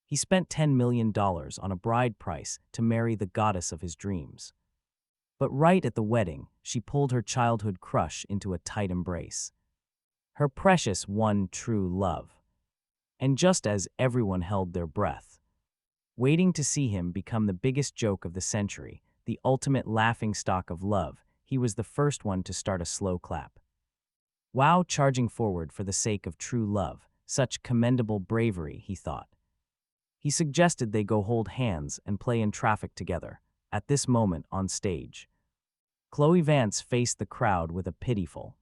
He spent $10 million on a bride price to marry the goddess of his dreams. But right at the wedding, she pulled her childhood crush into a tight embrace. Her precious one true love. And just as everyone held their breath, waiting to see him become the biggest joke of the century, the ultimate laughingstock of love, he was the first one to start a slow clap. Wow, charging forward for the sake of true love, such commendable bravery, he thought. He suggested they go hold hands and play in traffic together. At this moment on stage, Chloe Vance faced the crowd with a pitiful,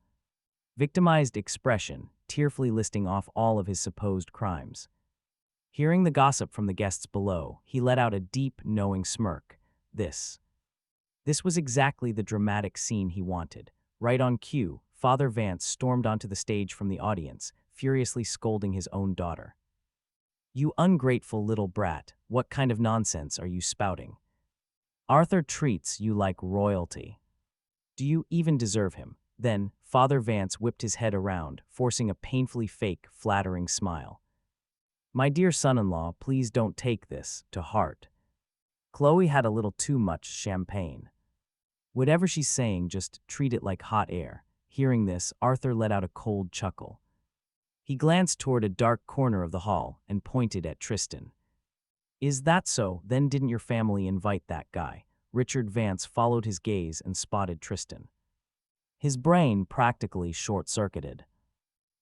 victimized expression, tearfully listing off all of his supposed crimes. Hearing the gossip from the guests below, he let out a deep, knowing smirk. This was exactly the dramatic scene he wanted. Right on cue, Father Vance stormed onto the stage from the audience, furiously scolding his own daughter. "You ungrateful little brat, what kind of nonsense are you spouting? Arthur treats you like royalty. Do you even deserve him?" Then, Father Vance whipped his head around, forcing a painfully fake, flattering smile. "My dear son-in-law, please don't take this to heart. Chloe had a little too much champagne. Whatever she's saying, just treat it like hot air." Hearing this, Arthur let out a cold chuckle. He glanced toward a dark corner of the hall and pointed at Tristan. "Is that so? Then didn't your family invite that guy?" Richard Vance followed his gaze and spotted Tristan. His brain practically short-circuited.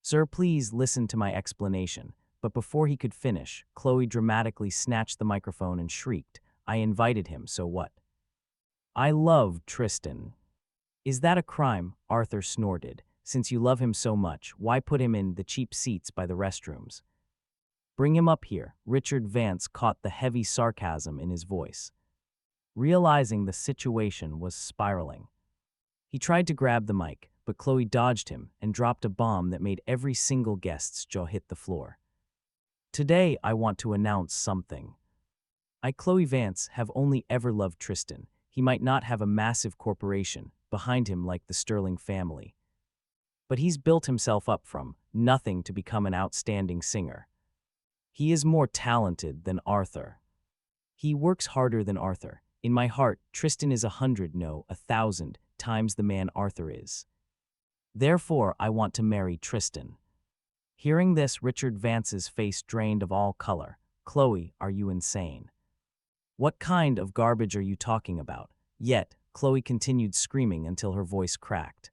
"Sir, please listen to my explanation." But before he could finish, Chloe dramatically snatched the microphone and shrieked, "I invited him, so what? I love Tristan." "Is that a crime?" Arthur snorted. "Since you love him so much, why put him in the cheap seats by the restrooms? Bring him up here." Richard Vance caught the heavy sarcasm in his voice. Realizing the situation was spiraling, he tried to grab the mic, but Chloe dodged him and dropped a bomb that made every single guest's jaw hit the floor. "Today, I want to announce something. I, Chloe Vance, have only ever loved Tristan. He might not have a massive corporation behind him like the Sterling family, but he's built himself up from nothing to become an outstanding singer. He is more talented than Arthur. He works harder than Arthur. In my heart, Tristan is 100, no, 1,000 times the man Arthur is. Therefore, I want to marry Tristan." Hearing this, Richard Vance's face drained of all color. "Chloe, are you insane? What kind of garbage are you talking about?" Yet, Chloe continued screaming until her voice cracked.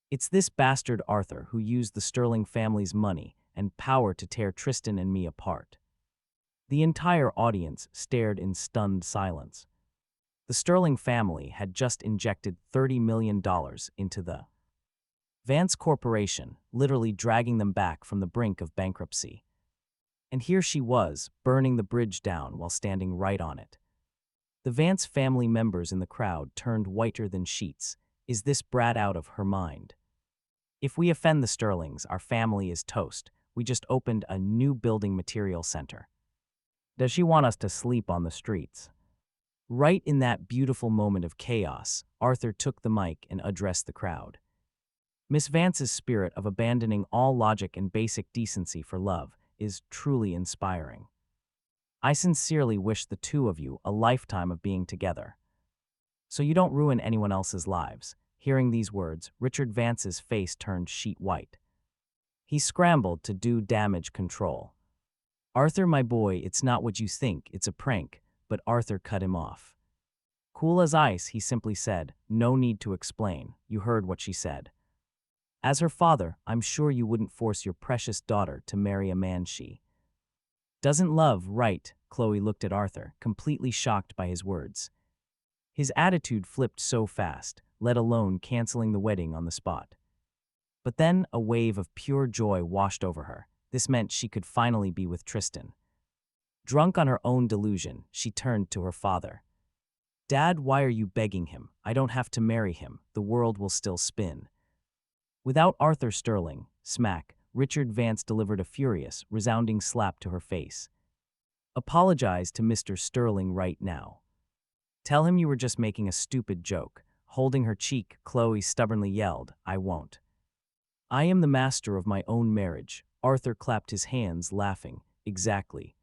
"It's this bastard Arthur who used the Sterling family's money and power to tear Tristan and me apart." The entire audience stared in stunned silence. The Sterling family had just injected $30 million into the Vance Corporation, literally dragging them back from the brink of bankruptcy. And here she was, burning the bridge down while standing right on it. The Vance family members in the crowd turned whiter than sheets. Is this brat out of her mind? "If we offend the Sterlings, our family is toast. We just opened a new building material center. Does she want us to sleep on the streets?" Right in that beautiful moment of chaos, Arthur took the mic and addressed the crowd. "Miss Vance's spirit of abandoning all logic and basic decency for love is truly inspiring. I sincerely wish the two of you a lifetime of being together, so you don't ruin anyone else's lives." Hearing these words, Richard Vance's face turned sheet white. He scrambled to do damage control. "Arthur, my boy, it's not what you think, it's a prank." But Arthur cut him off. Cool as ice, he simply said, "No need to explain. You heard what she said. As her father, I'm sure you wouldn't force your precious daughter to marry a man she doesn't love, right?" Chloe looked at Arthur, completely shocked by his words. His attitude flipped so fast, let alone canceling the wedding on the spot. But then a wave of pure joy washed over her. This meant she could finally be with Tristan. Drunk on her own delusion, she turned to her father. "Dad, why are you begging him? I don't have to marry him. The world will still spin." Without Arthur Sterling, smack, Richard Vance delivered a furious, resounding slap to her face. "Apologize to Mr. Sterling right now. Tell him you were just making a stupid joke." Holding her cheek, Chloe stubbornly yelled, "I won't. I am the master of my own marriage." Arthur clapped his hands, laughing. "Exactly.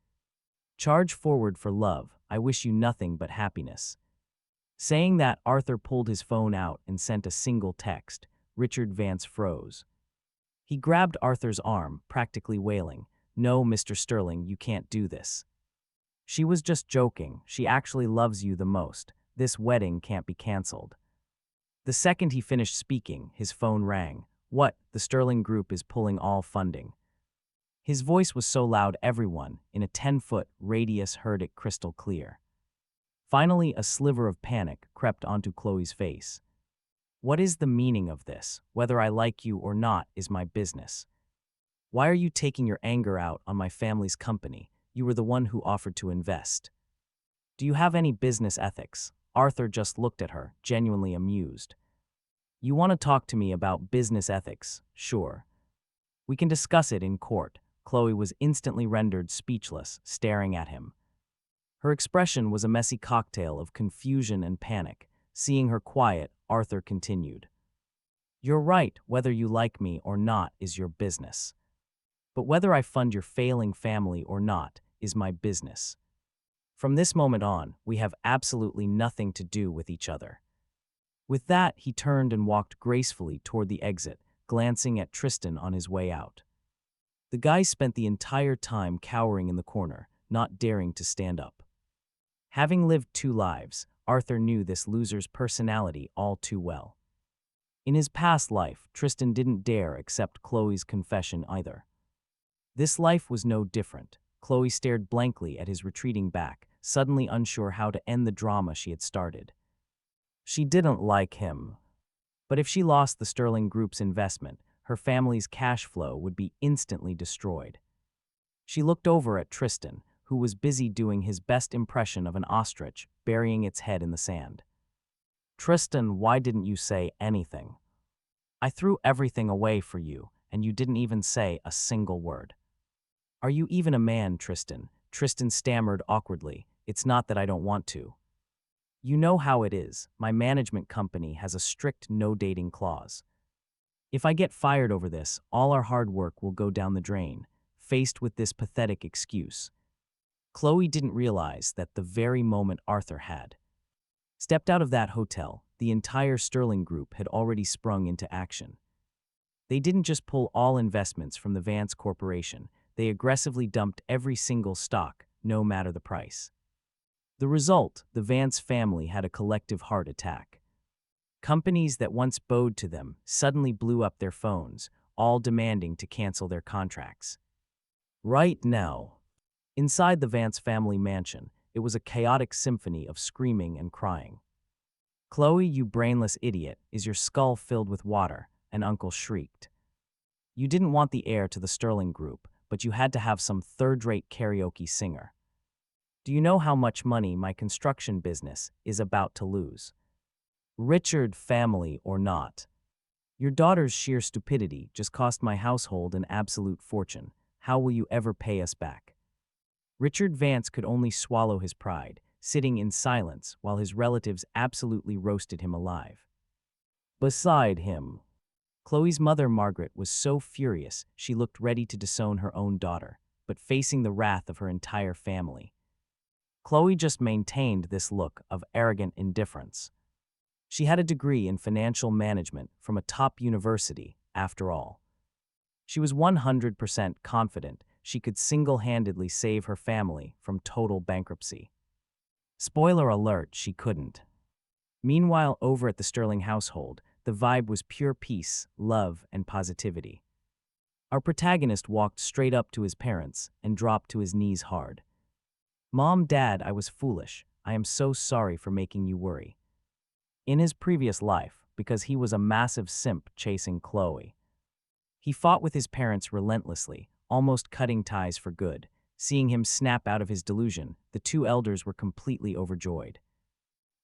Charge forward for love. I wish you nothing but happiness. Saying that, Arthur pulled his phone out and sent a single text. Richard Vance froze. He grabbed Arthur's arm, practically wailing, "No, Mr. Sterling, you can't do this. She was just joking. She actually loves you the most. This wedding can't be canceled." The second he finished speaking, his phone rang. "What? The Sterling Group is pulling all funding." His voice was so loud everyone, in a 10-foot radius, heard it crystal clear. Finally, a sliver of panic crept onto Chloe's face. "What is the meaning of this? Whether I like you or not is my business. Why are you taking your anger out on my family's company? You were the one who offered to invest. Do you have any business ethics?" Arthur just looked at her, genuinely amused. "You want to talk to me about business ethics? Sure. We can discuss it in court." Chloe was instantly rendered speechless, staring at him. Her expression was a messy cocktail of confusion and panic. Seeing her quiet, Arthur continued. "You're right, whether you like me or not is your business. But whether I fund your failing family or not is my business. From this moment on, we have absolutely nothing to do with each other." With that, he turned and walked gracefully toward the exit, glancing at Tristan on his way out. The guy spent the entire time cowering in the corner, not daring to stand up. Having lived two lives, Arthur knew this loser's personality all too well. In his past life, Tristan didn't dare accept Chloe's confession either. This life was no different. Chloe stared blankly at his retreating back, suddenly unsure how to end the drama she had started. She didn't like him. But if she lost the Sterling Group's investment, her family's cash flow would be instantly destroyed. She looked over at Tristan, who was busy doing his best impression of an ostrich, burying its head in the sand. "Tristan, why didn't you say anything? I threw everything away for you, and you didn't even say a single word. Are you even a man, Tristan?" Tristan stammered awkwardly. "It's not that I don't want to. You know how it is. My management company has a strict no-dating clause. If I get fired over this, all our hard work will go down the drain." Faced with this pathetic excuse, Chloe didn't realize that the very moment Arthur had stepped out of that hotel, the entire Sterling Group had already sprung into action. They didn't just pull all investments from the Vance Corporation, they aggressively dumped every single stock, no matter the price. The result, the Vance family had a collective heart attack. Companies that once bowed to them suddenly blew up their phones, all demanding to cancel their contracts. Right now, inside the Vance family mansion, it was a chaotic symphony of screaming and crying. "Chloe, you brainless idiot, is your skull filled with water?" an uncle shrieked. "You didn't want the heir to the Sterling Group, but you had to have some third-rate karaoke singer. Do you know how much money my construction business is about to lose? Richard, family or not. Your daughter's sheer stupidity just cost my household an absolute fortune. How will you ever pay us back?" Richard Vance could only swallow his pride, sitting in silence while his relatives absolutely roasted him alive. Beside him, Chloe's mother Margaret was so furious she looked ready to disown her own daughter, but facing the wrath of her entire family. Chloe just maintained this look of arrogant indifference. She had a degree in financial management from a top university, after all. She was 100% confident she could single-handedly save her family from total bankruptcy. Spoiler alert, she couldn't. Meanwhile, over at the Sterling household, the vibe was pure peace, love, and positivity. Our protagonist walked straight up to his parents and dropped to his knees hard. "Mom, Dad, I was foolish. I am so sorry for making you worry." In his previous life, because he was a massive simp chasing Chloe, he fought with his parents relentlessly, almost cutting ties for good. Seeing him snap out of his delusion, the two elders were completely overjoyed.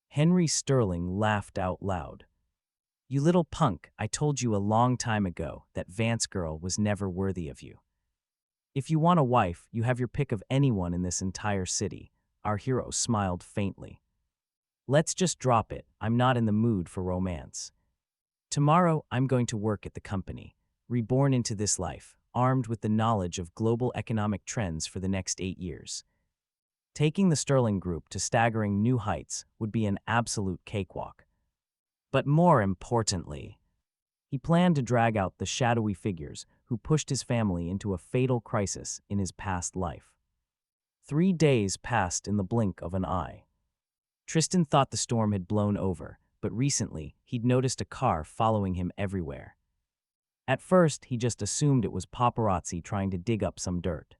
Henry Sterling laughed out loud. "You little punk, I told you a long time ago that Vance girl was never worthy of you. If you want a wife, you have your pick of anyone in this entire city." Our hero smiled faintly. "Let's just drop it. I'm not in the mood for romance. Tomorrow, I'm going to work at the company, reborn into this life, armed with the knowledge of global economic trends for the next 8 years. Taking the Sterling Group to staggering new heights would be an absolute cakewalk. But more importantly, he planned to drag out the shadowy figures who pushed his family into a fatal crisis in his past life. 3 days passed in the blink of an eye. Tristan thought the storm had blown over, but recently he'd noticed a car following him everywhere. At first, he just assumed it was paparazzi trying to dig up some dirt.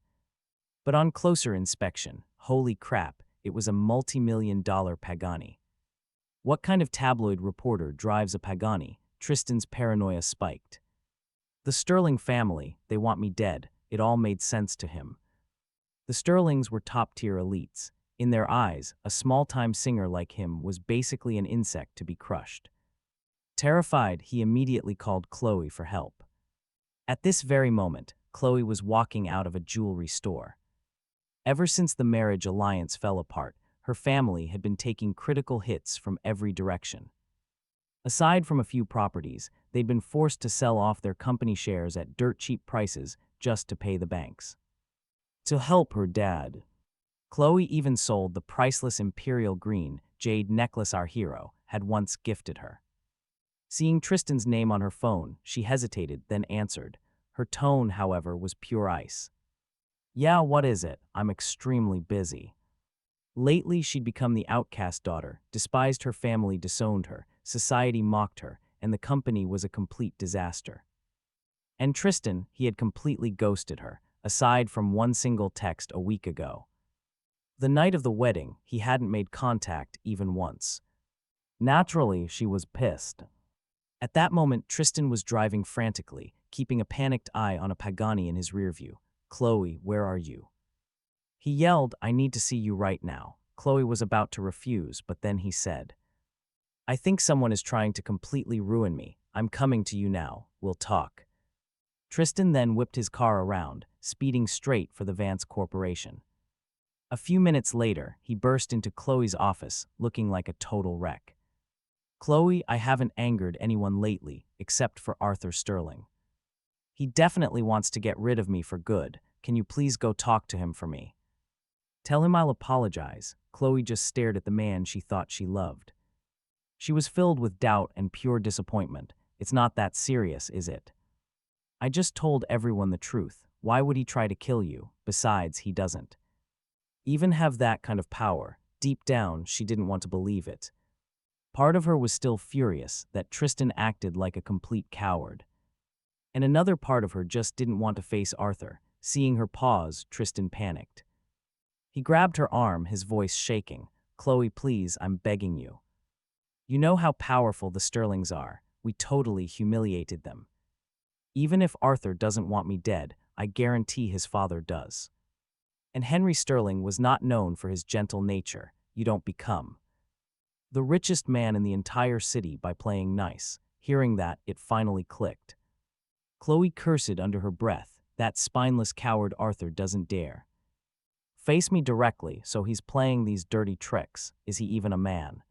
But on closer inspection, holy crap, it was a multi-million-dollar Pagani. What kind of tabloid reporter drives a Pagani? Tristan's paranoia spiked. The Sterling family, they want me dead. It all made sense to him. The Sterlings were top-tier elites. In their eyes, a small-time singer like him was basically an insect to be crushed. Terrified, he immediately called Chloe for help. At this very moment, Chloe was walking out of a jewelry store. Ever since the marriage alliance fell apart, her family had been taking critical hits from every direction. Aside from a few properties, they'd been forced to sell off their company shares at dirt-cheap prices just to pay the banks. To help her dad, Chloe even sold the priceless imperial green jade necklace our hero had once gifted her. Seeing Tristan's name on her phone, she hesitated, then answered. Her tone, however, was pure ice. Yeah, what is it? I'm extremely busy. Lately, she'd become the outcast daughter, despised her family, disowned her, society mocked her, and the company was a complete disaster. And Tristan, he had completely ghosted her, aside from one single text a week ago. The night of the wedding, he hadn't made contact even once. Naturally, she was pissed. At that moment, Tristan was driving frantically, keeping a panicked eye on a Pagani in his rearview. Chloe, where are you? He yelled, I need to see you right now. Chloe was about to refuse, but then he said, I think someone is trying to completely ruin me. I'm coming to you now. We'll talk. Tristan then whipped his car around, speeding straight for the Vance Corporation. A few minutes later, he burst into Chloe's office, looking like a total wreck. Chloe, I haven't angered anyone lately, except for Arthur Sterling. He definitely wants to get rid of me for good. Can you please go talk to him for me? Tell him I'll apologize. Chloe just stared at the man she thought she loved. She was filled with doubt and pure disappointment. It's not that serious, is it? I just told everyone the truth. Why would he try to kill you? Besides, he doesn't even have that kind of power. Deep down, she didn't want to believe it. Part of her was still furious that Tristan acted like a complete coward. And another part of her just didn't want to face Arthur. Seeing her pause, Tristan panicked. He grabbed her arm, his voice shaking. Chloe, please, I'm begging you. You know how powerful the Sterlings are. We totally humiliated them. Even if Arthur doesn't want me dead, I guarantee his father does. And Henry Sterling was not known for his gentle nature. You don't become the richest man in the entire city by playing nice. Hearing that, it finally clicked. Chloe cursed under her breath. That spineless coward Arthur doesn't dare face me directly, so he's playing these dirty tricks. Is he even a man?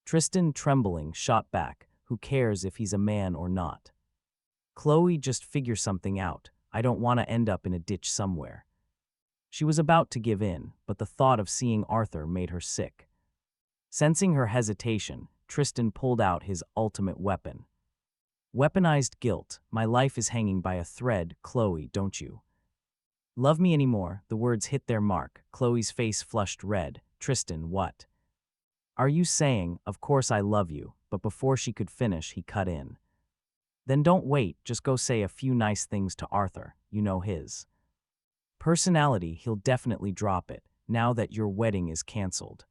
Tristan, trembling, shot back. Who cares if he's a man or not? Chloe, just figure something out. I don't want to end up in a ditch somewhere. She was about to give in, but the thought of seeing Arthur made her sick. Sensing her hesitation, Tristan pulled out his ultimate weapon. Weaponized guilt. My life is hanging by a thread. Chloe, don't you love me anymore? The words hit their mark. Chloe's face flushed red. Tristan, what are you saying? Of course I love you, but before she could finish, he cut in. Then don't wait, just go say a few nice things to Arthur. You know his personality, he'll definitely drop it, now that your wedding is canceled.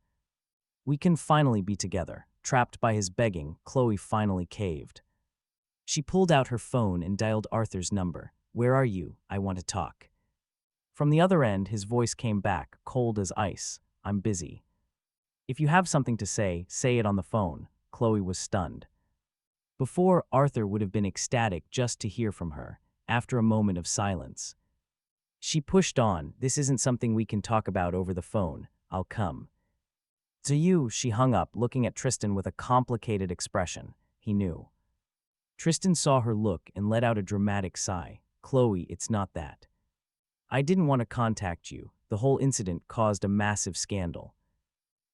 We can finally be together. Trapped by his begging, Chloe finally caved. She pulled out her phone and dialed Arthur's number. Where are you? I want to talk. From the other end, his voice came back, cold as ice. I'm busy. If you have something to say it on the phone. Chloe was stunned. Before, Arthur would have been ecstatic just to hear from her. After a moment of silence, she pushed on. This isn't something we can talk about over the phone. I'll come to you. She hung up, looking at Tristan with a complicated expression. He knew. Tristan saw her look and let out a dramatic sigh. Chloe, it's not that. I didn't want to contact you. the whole incident caused a massive scandal.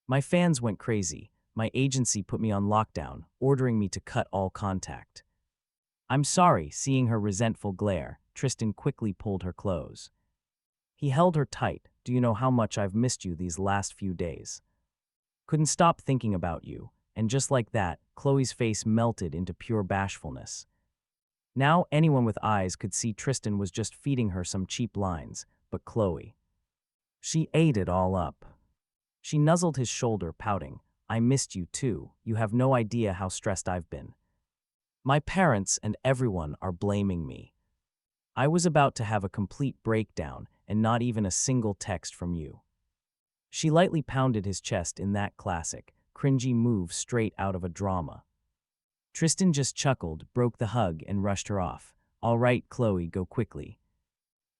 My fans went crazy. My agency put me on lockdown, ordering me to cut all contact. I'm sorry. Seeing her resentful glare, Tristan quickly pulled her close. He held her tight. Do you know how much I've missed you these last few days? Couldn't stop thinking about you. And just like that, Chloe's face melted into pure bashfulness. Now anyone with eyes could see Tristan was just feeding her some cheap lines, but Chloe. She ate it all up. She nuzzled his shoulder, pouting. I missed you too. You have no idea how stressed I've been. My parents and everyone are blaming me. I was about to have a complete breakdown and not even a single text from you. She lightly pounded his chest in that classic, cringy move straight out of a drama. Tristan just chuckled, broke the hug, and rushed her off. All right, Chloe, go quickly.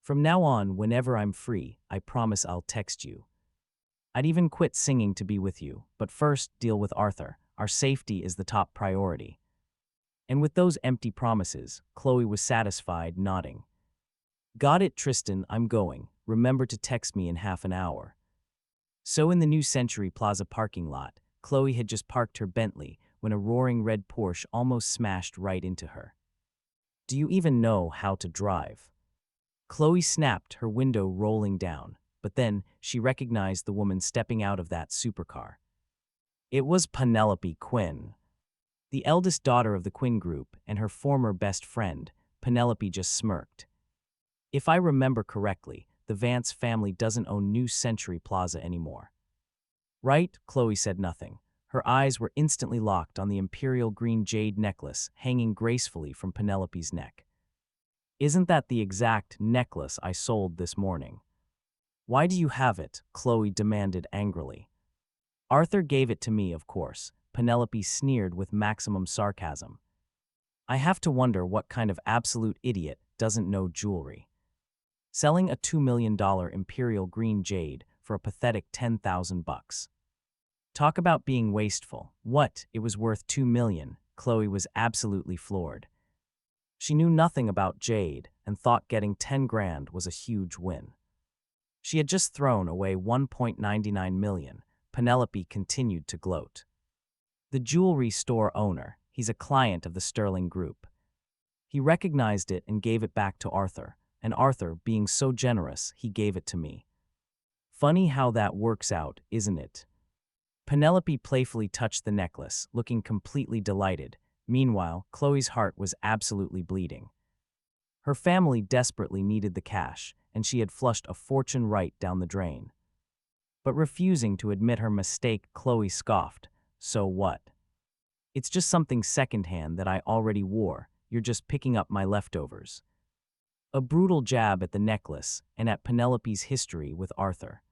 From now on, whenever I'm free, I promise I'll text you. I'd even quit singing to be with you, but first, deal with Arthur. Our safety is the top priority. And with those empty promises, Chloe was satisfied, nodding. Got it, Tristan, I'm going. Remember to text me in half an hour. So in the New Century Plaza parking lot, Chloe had just parked her Bentley when a roaring red Porsche almost smashed right into her. Do you even know how to drive? Chloe snapped, her window rolling down, but then she recognized the woman stepping out of that supercar. It was Penelope Quinn. The eldest daughter of the Quinn group and her former best friend. Penelope just smirked. If I remember correctly, the Vance family doesn't own New Century Plaza anymore. Right? Chloe said nothing. Her eyes were instantly locked on the imperial green jade necklace hanging gracefully from Penelope's neck. Isn't that the exact necklace I sold this morning? Why do you have it? Chloe demanded angrily. Arthur gave it to me, of course. Penelope sneered with maximum sarcasm. I have to wonder what kind of absolute idiot doesn't know jewelry. Selling a $2 million imperial green jade for a pathetic $10,000. Talk about being wasteful. What? It was worth $2 million. Chloe was absolutely floored. She knew nothing about jade and thought getting 10 grand was a huge win. She had just thrown away $1.99 million. Penelope continued to gloat. The jewelry store owner, he's a client of the Sterling Group. He recognized it and gave it back to Arthur, and Arthur, being so generous, he gave it to me. Funny how that works out, isn't it? Penelope playfully touched the necklace, looking completely delighted. Meanwhile, Chloe's heart was absolutely bleeding. Her family desperately needed the cash, and she had flushed a fortune right down the drain. But refusing to admit her mistake, Chloe scoffed. So what? It's just something secondhand that I already wore. You're just picking up my leftovers. A brutal jab at the necklace and at Penelope's history with Arthur.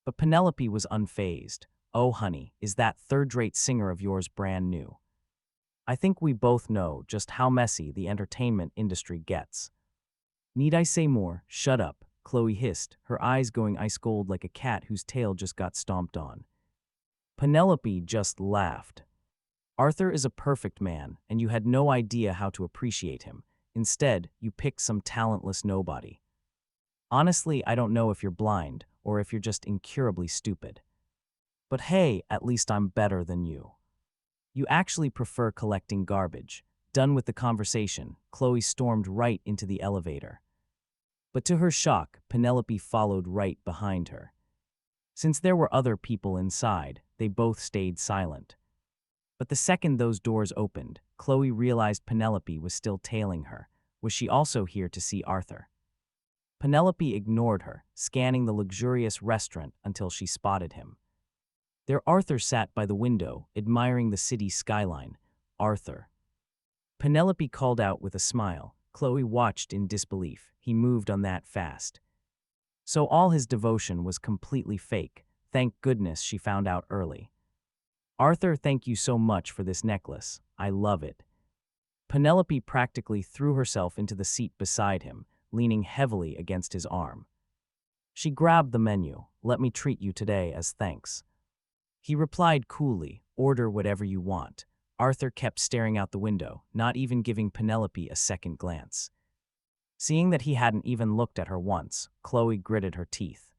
But Penelope was unfazed. Oh honey, is that third-rate singer of yours brand new? I think we both know just how messy the entertainment industry gets. Need I say more? Shut up, Chloe hissed, her eyes going ice cold like a cat whose tail just got stomped on. Penelope just laughed. Arthur is a perfect man, and you had no idea how to appreciate him. Instead, you picked some talentless nobody. Honestly, I don't know if you're blind or if you're just incurably stupid. But hey, at least I'm better than you. You actually prefer collecting garbage. Done with the conversation, Chloe stormed right into the elevator. But to her shock, Penelope followed right behind her. Since there were other people inside, they both stayed silent. But the second those doors opened, Chloe realized Penelope was still tailing her. Was she also here to see Arthur? Penelope ignored her, scanning the luxurious restaurant until she spotted him. There Arthur sat by the window, admiring the city skyline. Arthur. Penelope called out with a smile. Chloe watched in disbelief. He moved on that fast. So all his devotion was completely fake. Thank goodness she found out early. Arthur, thank you so much for this necklace. I love it. Penelope practically threw herself into the seat beside him, leaning heavily against his arm. She grabbed the menu. Let me treat you today as thanks. He replied coolly, order whatever you want. Arthur kept staring out the window, not even giving Penelope a second glance. Seeing that he hadn't even looked at her once, Chloe gritted her teeth.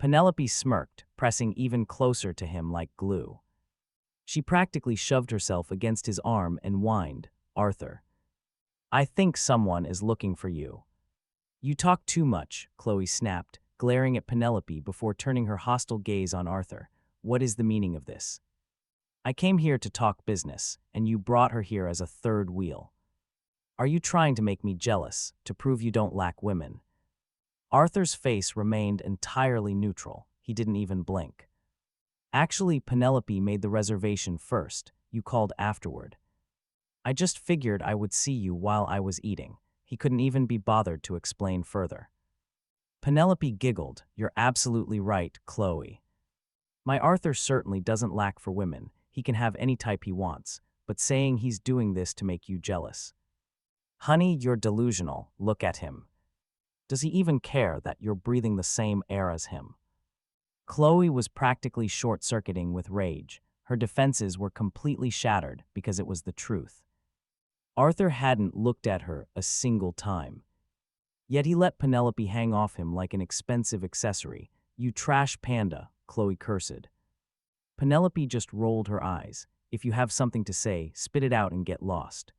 Penelope smirked, pressing even closer to him like glue. She practically shoved herself against his arm and whined, "Arthur, I think someone is looking for you." "You talk too much," Chloe snapped, glaring at Penelope before turning her hostile gaze on Arthur. "What is the meaning of this? I came here to talk business, and you brought her here as a third wheel. Are you trying to make me jealous, to prove you don't lack women?" Arthur's face remained entirely neutral. He didn't even blink. "Actually, Penelope made the reservation first. You called afterward. I just figured I would see you while I was eating." He couldn't even be bothered to explain further. Penelope giggled. "You're absolutely right, Chloe. My Arthur certainly doesn't lack for women. He can have any type he wants, but saying he's doing this to make you jealous. Honey, you're delusional. Look at him. Does he even care that you're breathing the same air as him?" Chloe was practically short-circuiting with rage. Her defenses were completely shattered because it was the truth. Arthur hadn't looked at her a single time. Yet he let Penelope hang off him like an expensive accessory. "You trash panda," Chloe cursed. Penelope just rolled her eyes. "If you have something to say, spit it out and get lost.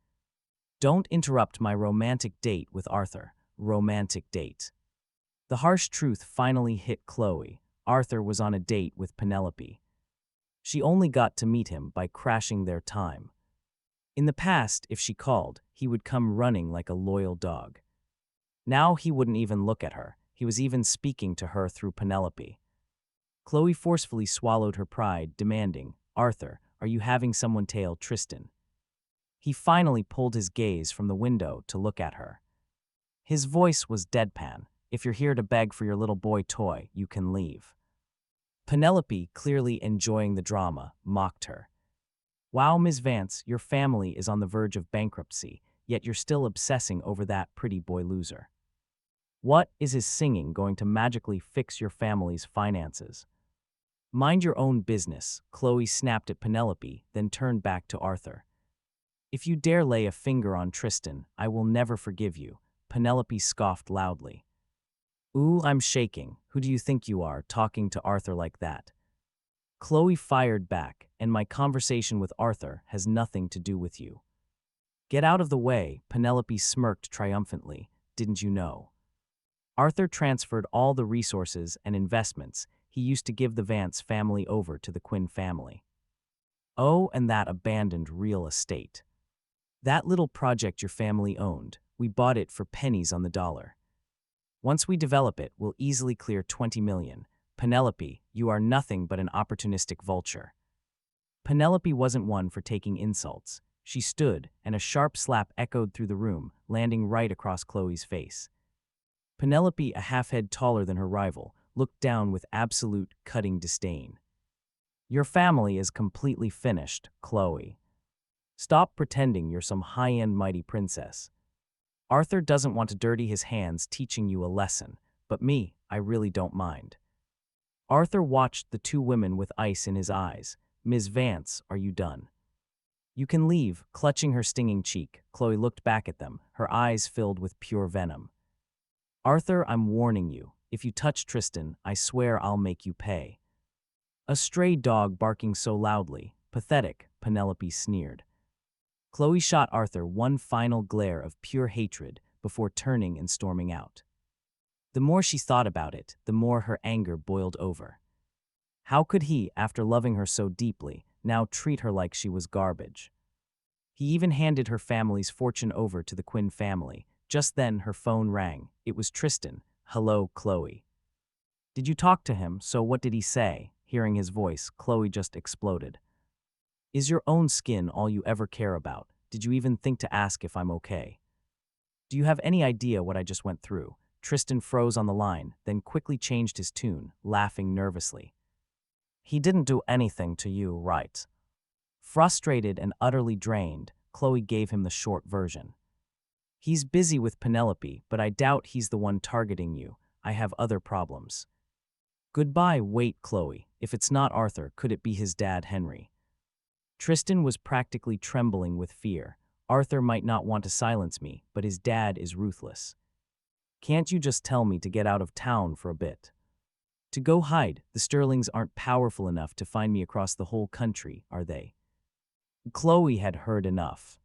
Don't interrupt my romantic date with Arthur." Romantic date. The harsh truth finally hit Chloe. Arthur was on a date with Penelope. She only got to meet him by crashing their time. In the past, if she called, he would come running like a loyal dog. Now he wouldn't even look at her. He was even speaking to her through Penelope. Chloe forcefully swallowed her pride, demanding, "Arthur, are you having someone tail Tristan?" He finally pulled his gaze from the window to look at her. His voice was deadpan. "If you're here to beg for your little boy toy, you can leave." Penelope, clearly enjoying the drama, mocked her. "Wow, Ms. Vance, your family is on the verge of bankruptcy, yet you're still obsessing over that pretty boy loser. What is his singing going to magically fix your family's finances?" "Mind your own business," Chloe snapped at Penelope, then turned back to Arthur. "If you dare lay a finger on Tristan, I will never forgive you." Penelope scoffed loudly. "Ooh, I'm shaking. Who do you think you are, talking to Arthur like that?" Chloe fired back, "And my conversation with Arthur has nothing to do with you." "Get out of the way," Penelope smirked triumphantly. "Didn't you know? Arthur transferred all the resources and investments he used to give the Vance family over to the Quinn family. Oh, and that abandoned real estate. That little project your family owned, we bought it for pennies on the dollar. Once we develop it, we'll easily clear 20 million. Penelope, you are nothing but an opportunistic vulture." Penelope wasn't one for taking insults. She stood, and a sharp slap echoed through the room, landing right across Chloe's face. Penelope, a half-head taller than her rival, looked down with absolute, cutting disdain. "Your family is completely finished, Chloe. Stop pretending you're some high-end mighty princess. Arthur doesn't want to dirty his hands teaching you a lesson, but me, I really don't mind." Arthur watched the two women with ice in his eyes. "Ms. Vance, are you done?" "You can leave." Clutching her stinging cheek, Chloe looked back at them, her eyes filled with pure venom. "Arthur, I'm warning you. If you touch Tristan, I swear I'll make you pay." "A stray dog barking so loudly. Pathetic," Penelope sneered. Chloe shot Arthur one final glare of pure hatred before turning and storming out. The more she thought about it, the more her anger boiled over. How could he, after loving her so deeply, now treat her like she was garbage? He even handed her family's fortune over to the Quinn family. Just then, her phone rang. It was Tristan. "Hello, Chloe. Did you talk to him? So what did he say?" Hearing his voice, Chloe just exploded. "Is your own skin all you ever care about? Did you even think to ask if I'm okay? Do you have any idea what I just went through?" Tristan froze on the line, then quickly changed his tune, laughing nervously. "He didn't do anything to you, right?" Frustrated and utterly drained, Chloe gave him the short version. "He's busy with Penelope, but I doubt he's the one targeting you. I have other problems." "Goodbye." "Wait, Chloe. If it's not Arthur, could it be his dad, Henry?" Tristan was practically trembling with fear. "Arthur might not want to silence me, but his dad is ruthless. Can't you just tell me to get out of town for a bit?" To go hide, the Sterlings aren't powerful enough to find me across the whole country, are they? Chloe had heard enough.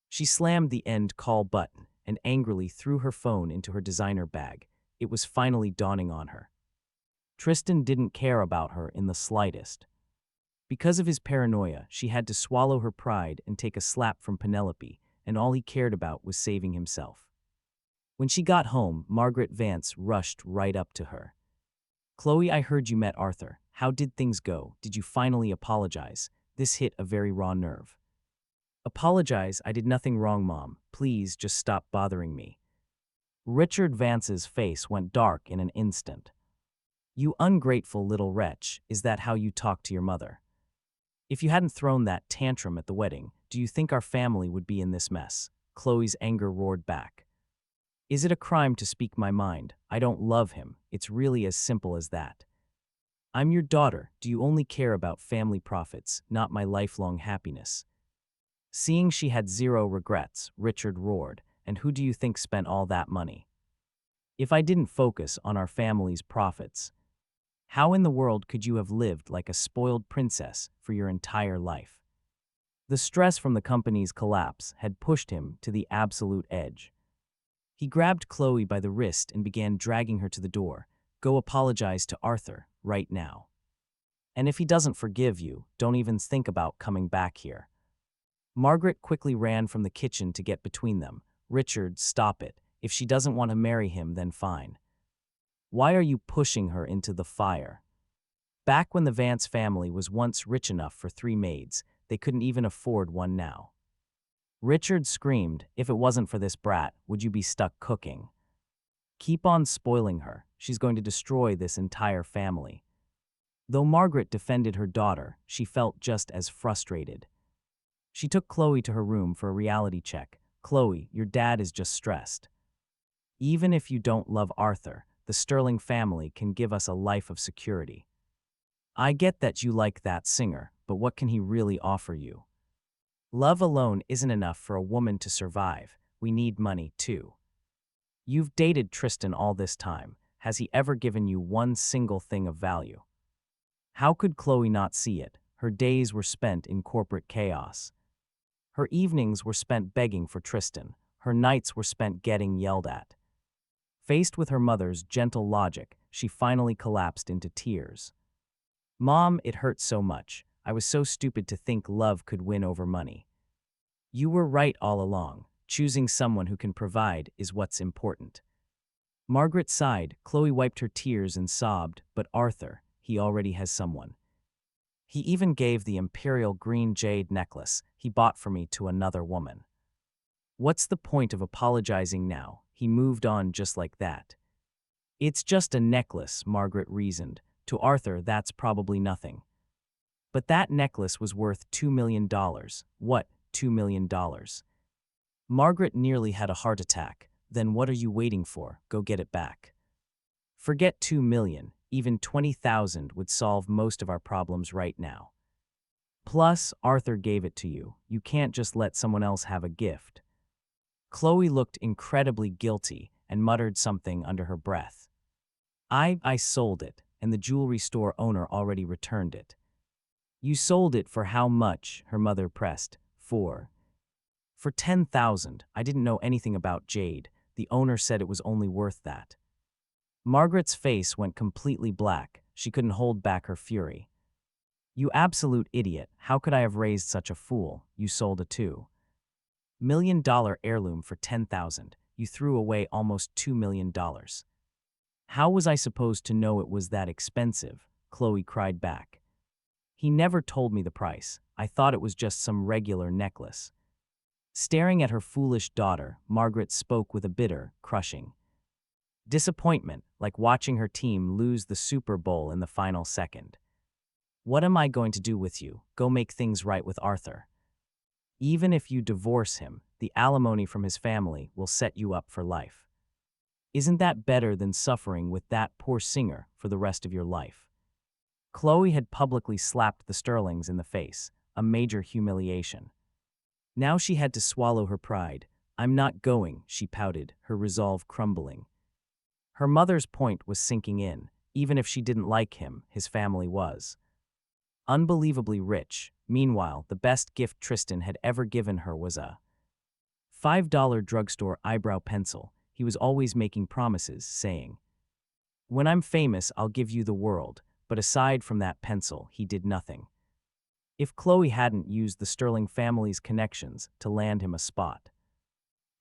She slammed the end call button and angrily threw her phone into her designer bag. It was finally dawning on her. Tristan didn't care about her in the slightest. Because of his paranoia, she had to swallow her pride and take a slap from Penelope, and all he cared about was saving himself. When she got home, Margaret Vance rushed right up to her. "Chloe, I heard you met Arthur. How did things go? Did you finally apologize?" This hit a very raw nerve. "Apologize? I did nothing wrong, Mom. Please just stop bothering me." Richard Vance's face went dark in an instant. "You ungrateful little wretch, is that how you talk to your mother? If you hadn't thrown that tantrum at the wedding, do you think our family would be in this mess?" Chloe's anger roared back. "Is it a crime to speak my mind? I don't love him. It's really as simple as that. I'm your daughter. Do you only care about family profits, not my lifelong happiness?" Seeing she had zero regrets, Richard roared, "And who do you think spent all that money? If I didn't focus on our family's profits, how in the world could you have lived like a spoiled princess for your entire life?" The stress from the company's collapse had pushed him to the absolute edge. He grabbed Chloe by the wrist and began dragging her to the door. "Go apologize to Arthur, right now. And if he doesn't forgive you, don't even think about coming back here." Margaret quickly ran from the kitchen to get between them. "Richard, stop it. If she doesn't want to marry him, then fine. Why are you pushing her into the fire?" Back when the Vance family was once rich enough for 3 maids, they couldn't even afford one now. Richard screamed, "If it wasn't for this brat, would you be stuck cooking? Keep on spoiling her. She's going to destroy this entire family." Though Margaret defended her daughter, she felt just as frustrated. She took Chloe to her room for a reality check. "Chloe, your dad is just stressed. Even if you don't love Arthur, the Sterling family can give us a life of security. I get that you like that singer, but what can he really offer you? Love alone isn't enough for a woman to survive. We need money, too. You've dated Tristan all this time. Has he ever given you one single thing of value?" How could Chloe not see it? Her days were spent in corporate chaos. Her evenings were spent begging for Tristan. Her nights were spent getting yelled at. Faced with her mother's gentle logic, she finally collapsed into tears. "Mom, it hurts so much. I was so stupid to think love could win over money. You were right all along. Choosing someone who can provide is what's important." Margaret sighed. Chloe wiped her tears and sobbed, "But Arthur, he already has someone. He even gave the imperial green jade necklace he bought for me to another woman. What's the point of apologizing now? He moved on just like that." "It's just a necklace," Margaret reasoned. "To Arthur, that's probably nothing. But that necklace was worth $2 million. What, $2 million? Margaret nearly had a heart attack. "Then what are you waiting for? Go get it back. Forget 2 million. Even 20,000 would solve most of our problems right now. Plus, Arthur gave it to you. You can't just let someone else have a gift." Chloe looked incredibly guilty and muttered something under her breath. I sold it, and the jewelry store owner already returned it." "You sold it for how much?" her mother pressed. For 10,000. I didn't know anything about jade. The owner said it was only worth that." Margaret's face went completely black. She couldn't hold back her fury. "You absolute idiot. How could I have raised such a fool? You sold a $2 million heirloom for 10,000. You threw away almost $2 million. How was I supposed to know it was that expensive?" Chloe cried back. "He never told me the price. I thought it was just some regular necklace." Staring at her foolish daughter, Margaret spoke with a bitter, crushing disappointment, like watching her team lose the Super Bowl in the final second. "What am I going to do with you? Go make things right with Arthur. Even if you divorce him, the alimony from his family will set you up for life. Isn't that better than suffering with that poor singer for the rest of your life?" Chloe had publicly slapped the Sterlings in the face, a major humiliation. Now she had to swallow her pride. "I'm not going," she pouted, her resolve crumbling. Her mother's point was sinking in. Even if she didn't like him, his family was unbelievably rich. Meanwhile, the best gift Tristan had ever given her was a $5 drugstore eyebrow pencil. He was always making promises, saying, "When I'm famous, I'll give you the world," but aside from that pencil, he did nothing. If Chloe hadn't used the Sterling family's connections to land him a spot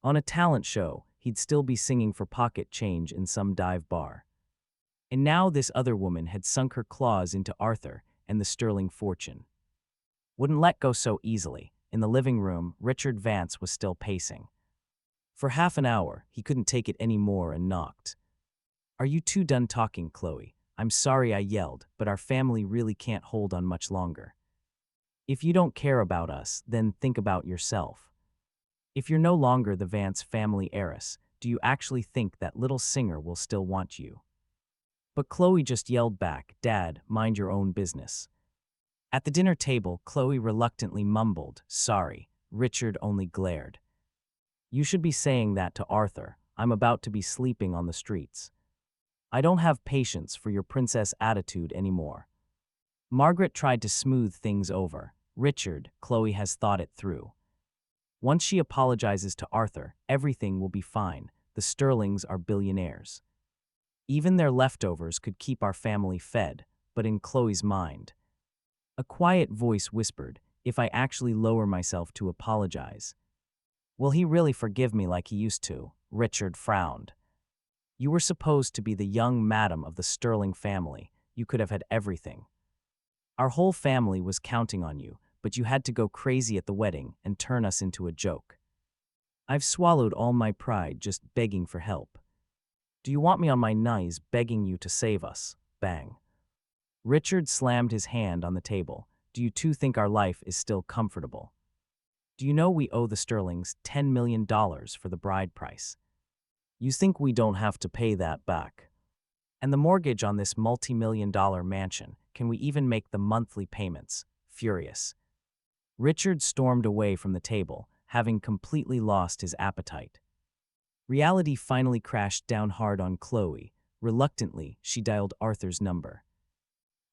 on a talent show, he'd still be singing for pocket change in some dive bar. And now this other woman had sunk her claws into Arthur and the Sterling fortune. Wouldn't let go so easily. In the living room, Richard Vance was still pacing. For half an hour, he couldn't take it anymore and knocked. "Are you two done talking, Chloe? I'm sorry I yelled, but our family really can't hold on much longer. If you don't care about us, then think about yourself. If you're no longer the Vance family heiress, do you actually think that little singer will still want you?" But Chloe just yelled back, "Dad, mind your own business." At the dinner table, Chloe reluctantly mumbled, "Sorry." Richard only glared. "You should be saying that to Arthur. I'm about to be sleeping on the streets. I don't have patience for your princess attitude anymore." Margaret tried to smooth things over. "Richard, Chloe has thought it through. Once she apologizes to Arthur, everything will be fine. The Sterlings are billionaires. Even their leftovers could keep our family fed." But in Chloe's mind, a quiet voice whispered, "If I actually lower myself to apologize, will he really forgive me like he used to?" Richard frowned. "You were supposed to be the young madam of the Sterling family. You could have had everything. Our whole family was counting on you, but you had to go crazy at the wedding and turn us into a joke. I've swallowed all my pride just begging for help. Do you want me on my knees begging you to save us?" Bang. Richard slammed his hand on the table. "Do you two think our life is still comfortable? Do you know we owe the Sterlings $10 million for the bride price? You think we don't have to pay that back? And the mortgage on this multi-million-dollar mansion, can we even make the monthly payments?" Furious, Richard stormed away from the table, having completely lost his appetite. Reality finally crashed down hard on Chloe. Reluctantly, she dialed Arthur's number.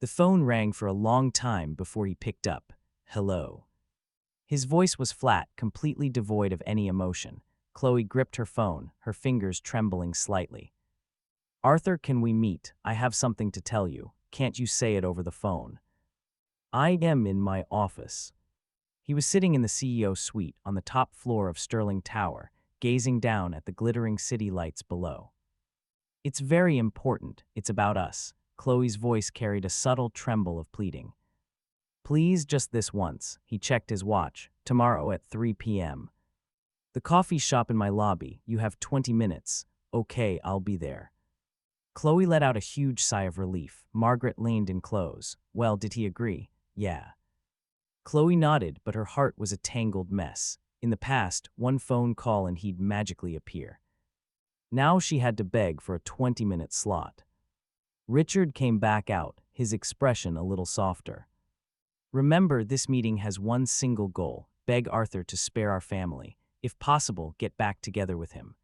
The phone rang for a long time before he picked up. "Hello." His voice was flat, completely devoid of any emotion. Chloe gripped her phone, her fingers trembling slightly. "Arthur, can we meet? I have something to tell you. Can't you say it over the phone?" "I am in my office." He was sitting in the CEO suite on the top floor of Sterling Tower, gazing down at the glittering city lights below. "It's very important. It's about us." Chloe's voice carried a subtle tremble of pleading. "Please, just this once." He checked his watch. "Tomorrow at 3 p.m. The coffee shop in my lobby. You have 20 minutes. Okay, I'll be there." Chloe let out a huge sigh of relief. Margaret leaned in close. "Well, did he agree?" "Yeah." Chloe nodded, but her heart was a tangled mess. In the past, one phone call and he'd magically appear. Now she had to beg for a 20-minute slot. Richard came back out, his expression a little softer. "Remember, this meeting has one single goal: beg Arthur to spare our family. If possible, get back together with him."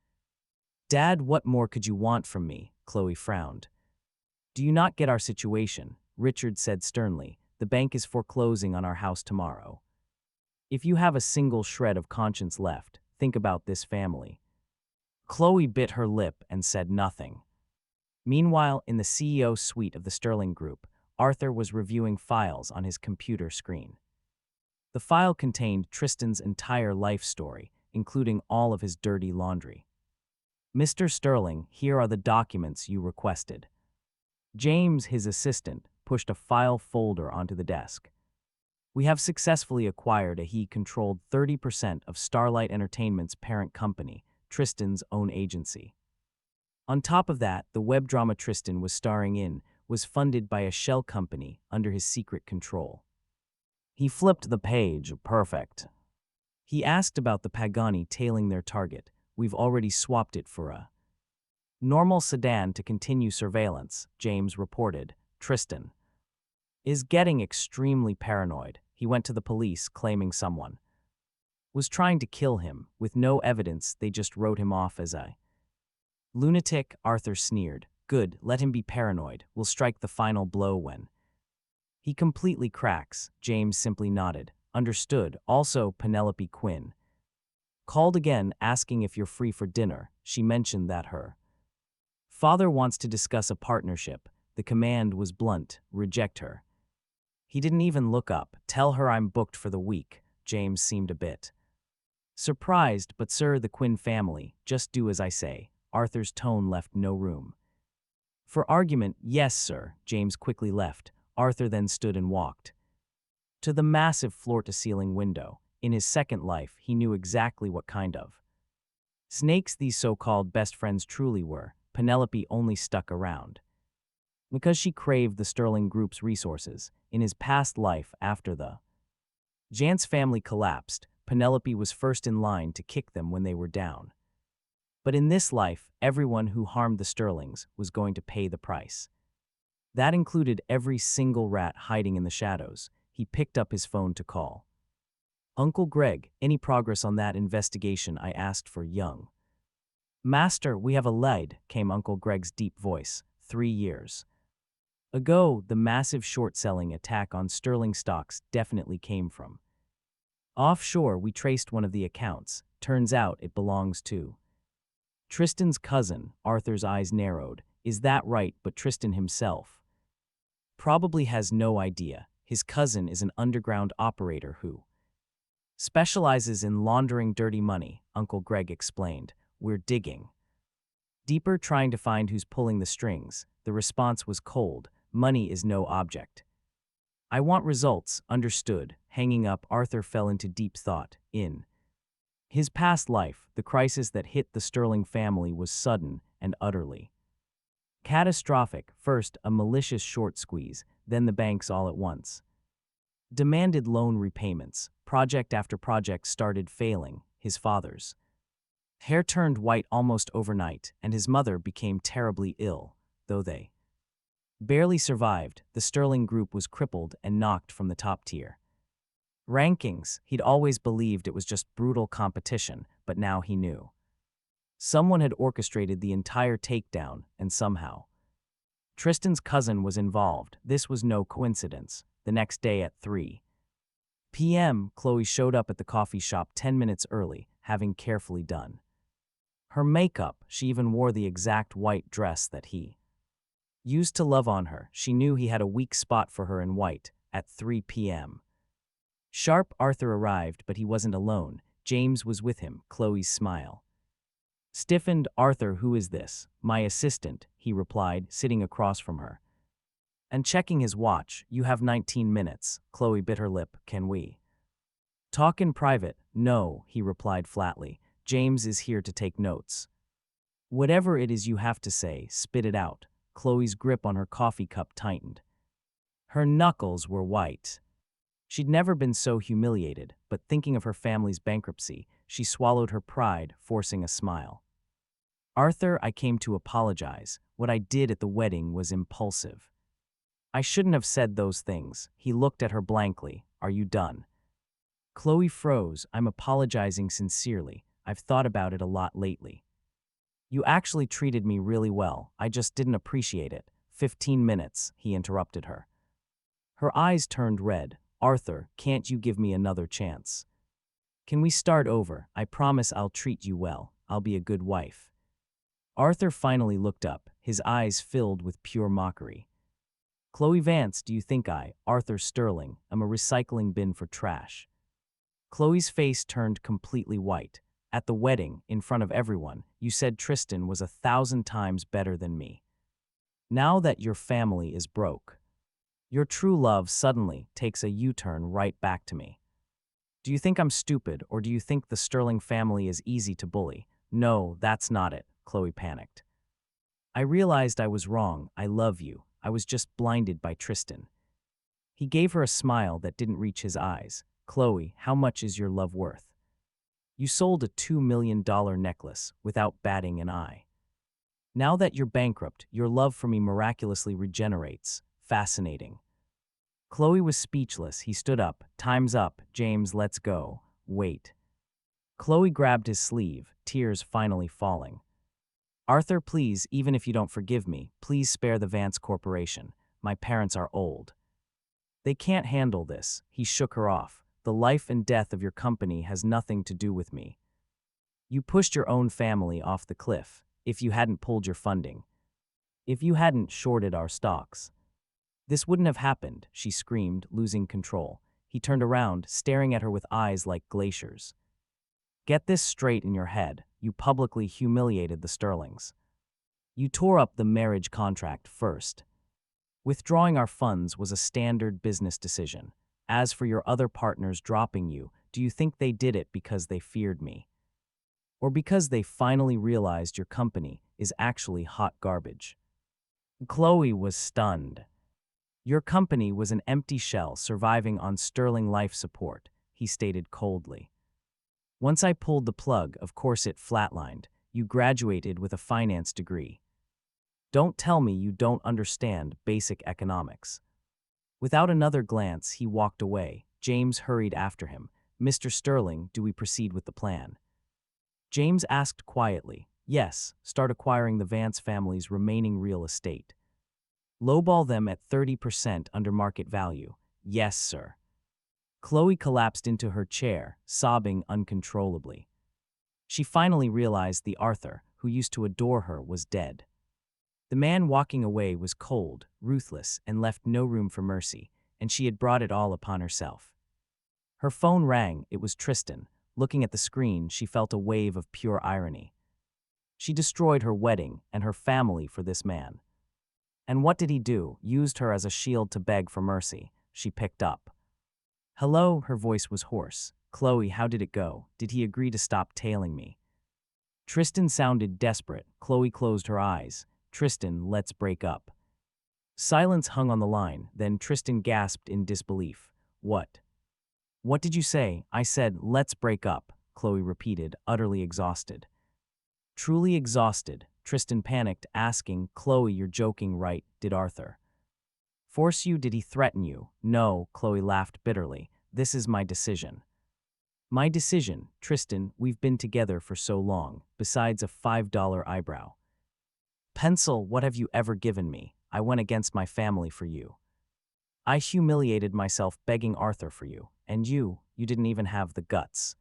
"Dad, what more could you want from me?" Chloe frowned. "Do you not get our situation?" Richard said sternly. "The bank is foreclosing on our house tomorrow. If you have a single shred of conscience left, think about this family." Chloe bit her lip and said nothing. Meanwhile, in the CEO suite of the Sterling Group, Arthur was reviewing files on his computer screen. The file contained Tristan's entire life story, including all of his dirty laundry. "Mr. Sterling, here are the documents you requested." James, his assistant, pushed a file folder onto the desk. "We have successfully acquired a he-controlled 30% of Starlight Entertainment's parent company, Tristan's own agency. On top of that, the web drama Tristan was starring in was funded by a shell company under his secret control." He flipped the page. "Perfect." He asked about the Pagani tailing their target. "We've already swapped it for a normal sedan to continue surveillance," James reported. "Tristan is getting extremely paranoid. He went to the police claiming someone was trying to kill him. With no evidence, they just wrote him off as a lunatic." Arthur sneered. Good, let him be paranoid. We'll strike the final blow when. He completely cracks. James simply nodded. Understood. Also, Penelope Quinn. Called again, asking if you're free for dinner. She mentioned that her father wants to discuss a partnership. The command was blunt. Reject her. He didn't even look up. Tell her I'm booked for the week. James seemed a bit surprised, but sir, the Quinn family, just do as I say. Arthur's tone left no room for argument. Yes, sir. James quickly left. Arthur then stood and walked to the massive floor-to-ceiling window. In his second life, he knew exactly what kind of snakes these so-called best friends truly were. Penelope only stuck around because she craved the Sterling Group's resources. In his past life, after the Jantz family collapsed, Penelope was first in line to kick them when they were down. But in this life, everyone who harmed the Sterlings was going to pay the price. That included every single rat hiding in the shadows. He picked up his phone to call Uncle Greg. Any progress on that investigation? I asked for young Master. We have a lead, came Uncle Greg's deep voice. 3 years ago, the massive short-selling attack on Sterling stocks definitely came from offshore. We traced one of the accounts. Turns out it belongs to Tristan's cousin. Arthur's eyes narrowed. Is that right? But Tristan himself probably has no idea. His cousin is an underground operator who specializes in laundering dirty money, Uncle Greg explained. We're digging deeper, trying to find who's pulling the strings. The response was cold. Money is no object. I want results. Understood. Hanging up, Arthur fell into deep thought. In his past life, the crisis that hit the Sterling family was sudden and utterly catastrophic. First, a malicious short squeeze, then the banks all at once demanded loan repayments. Project after project started failing. His father's hair turned white almost overnight, and his mother became terribly ill. Though they barely survived, the Sterling Group was crippled and knocked from the top tier rankings. He'd always believed it was just brutal competition, but now he knew someone had orchestrated the entire takedown, and somehow Tristan's cousin was involved. This was no coincidence. The next day at 3 p.m., Chloe showed up at the coffee shop 10 minutes early, having carefully done her makeup. She even wore the exact white dress that he used to love on her. She knew he had a weak spot for her in white. At 3 p.m. sharp, Arthur arrived, but he wasn't alone. James was with him. Chloe's smile stiffened. Arthur, who is this? My assistant, he replied, sitting across from her and checking his watch. You have 19 minutes. Chloe bit her lip. Can we talk in private? No, he replied flatly. James is here to take notes. Whatever it is you have to say, spit it out. Chloe's grip on her coffee cup tightened. Her knuckles were white. She'd never been so humiliated, but thinking of her family's bankruptcy, she swallowed her pride, forcing a smile. Arthur, I came to apologize. What I did at the wedding was impulsive. I shouldn't have said those things. He looked at her blankly. Are you done? Chloe froze. I'm apologizing sincerely. I've thought about it a lot lately. You actually treated me really well. I just didn't appreciate it. 15 minutes, he interrupted her. Her eyes turned red. Arthur, can't you give me another chance? Can we start over? I promise I'll treat you well. I'll be a good wife. Arthur finally looked up, his eyes filled with pure mockery. Chloe Vance, do you think Arthur Sterling, am a recycling bin for trash? Chloe's face turned completely white. At the wedding, in front of everyone, you said Tristan was 1,000 times better than me. Now that your family is broke, your true love suddenly takes a U-turn right back to me. Do you think I'm stupid, or do you think the Sterling family is easy to bully? No, that's not it, Chloe panicked. I realized I was wrong. I love you. I was just blinded by Tristan. He gave her a smile that didn't reach his eyes. Chloe, how much is your love worth? You sold a $2 million necklace without batting an eye. Now that you're bankrupt, your love for me miraculously regenerates. Fascinating. Chloe was speechless. He stood up. Time's up. James, let's go. Wait. Chloe grabbed his sleeve, tears finally falling. Arthur, please, even if you don't forgive me, please spare the Vance Corporation. My parents are old. They can't handle this. He shook her off. The life and death of your company has nothing to do with me. You pushed your own family off the cliff. If you hadn't pulled your funding, if you hadn't shorted our stocks, this wouldn't have happened, she screamed, losing control. He turned around, staring at her with eyes like glaciers. Get this straight in your head. You publicly humiliated the Sterlings. You tore up the marriage contract first. Withdrawing our funds was a standard business decision. As for your other partners dropping you, do you think they did it because they feared me? Or because they finally realized your company is actually hot garbage? Chloe was stunned. Your company was an empty shell surviving on sterling life support, he stated coldly. Once I pulled the plug, of course it flatlined. You graduated with a finance degree. Don't tell me you don't understand basic economics. Without another glance, he walked away. James hurried after him. Mr. Sterling, do we proceed with the plan? James asked quietly. Yes, start acquiring the Vance family's remaining real estate. Lowball them at 30% under market value. Yes, sir. Chloe collapsed into her chair, sobbing uncontrollably. She finally realized the Arthur, who used to adore her, was dead. The man walking away was cold, ruthless, and left no room for mercy, and she had brought it all upon herself. Her phone rang. It was Tristan. Looking at the screen, she felt a wave of pure irony. She destroyed her wedding and her family for this man. And what did he do? Used her as a shield to beg for mercy. She picked up. Hello, her voice was hoarse. Chloe, how did it go? Did he agree to stop tailing me? Tristan sounded desperate. Chloe closed her eyes. Tristan, let's break up. Silence hung on the line, then Tristan gasped in disbelief. What? What did you say? I said, let's break up, Chloe repeated, utterly exhausted. Truly exhausted, Tristan panicked, asking, Chloe, you're joking, right? Did Arthur force you? Did he threaten you? No, Chloe laughed bitterly. This is my decision. My decision, Tristan, we've been together for so long, besides a $5 eyebrow pencil, what have you ever given me? I went against my family for you. I humiliated myself begging Arthur for you, and you didn't even have the guts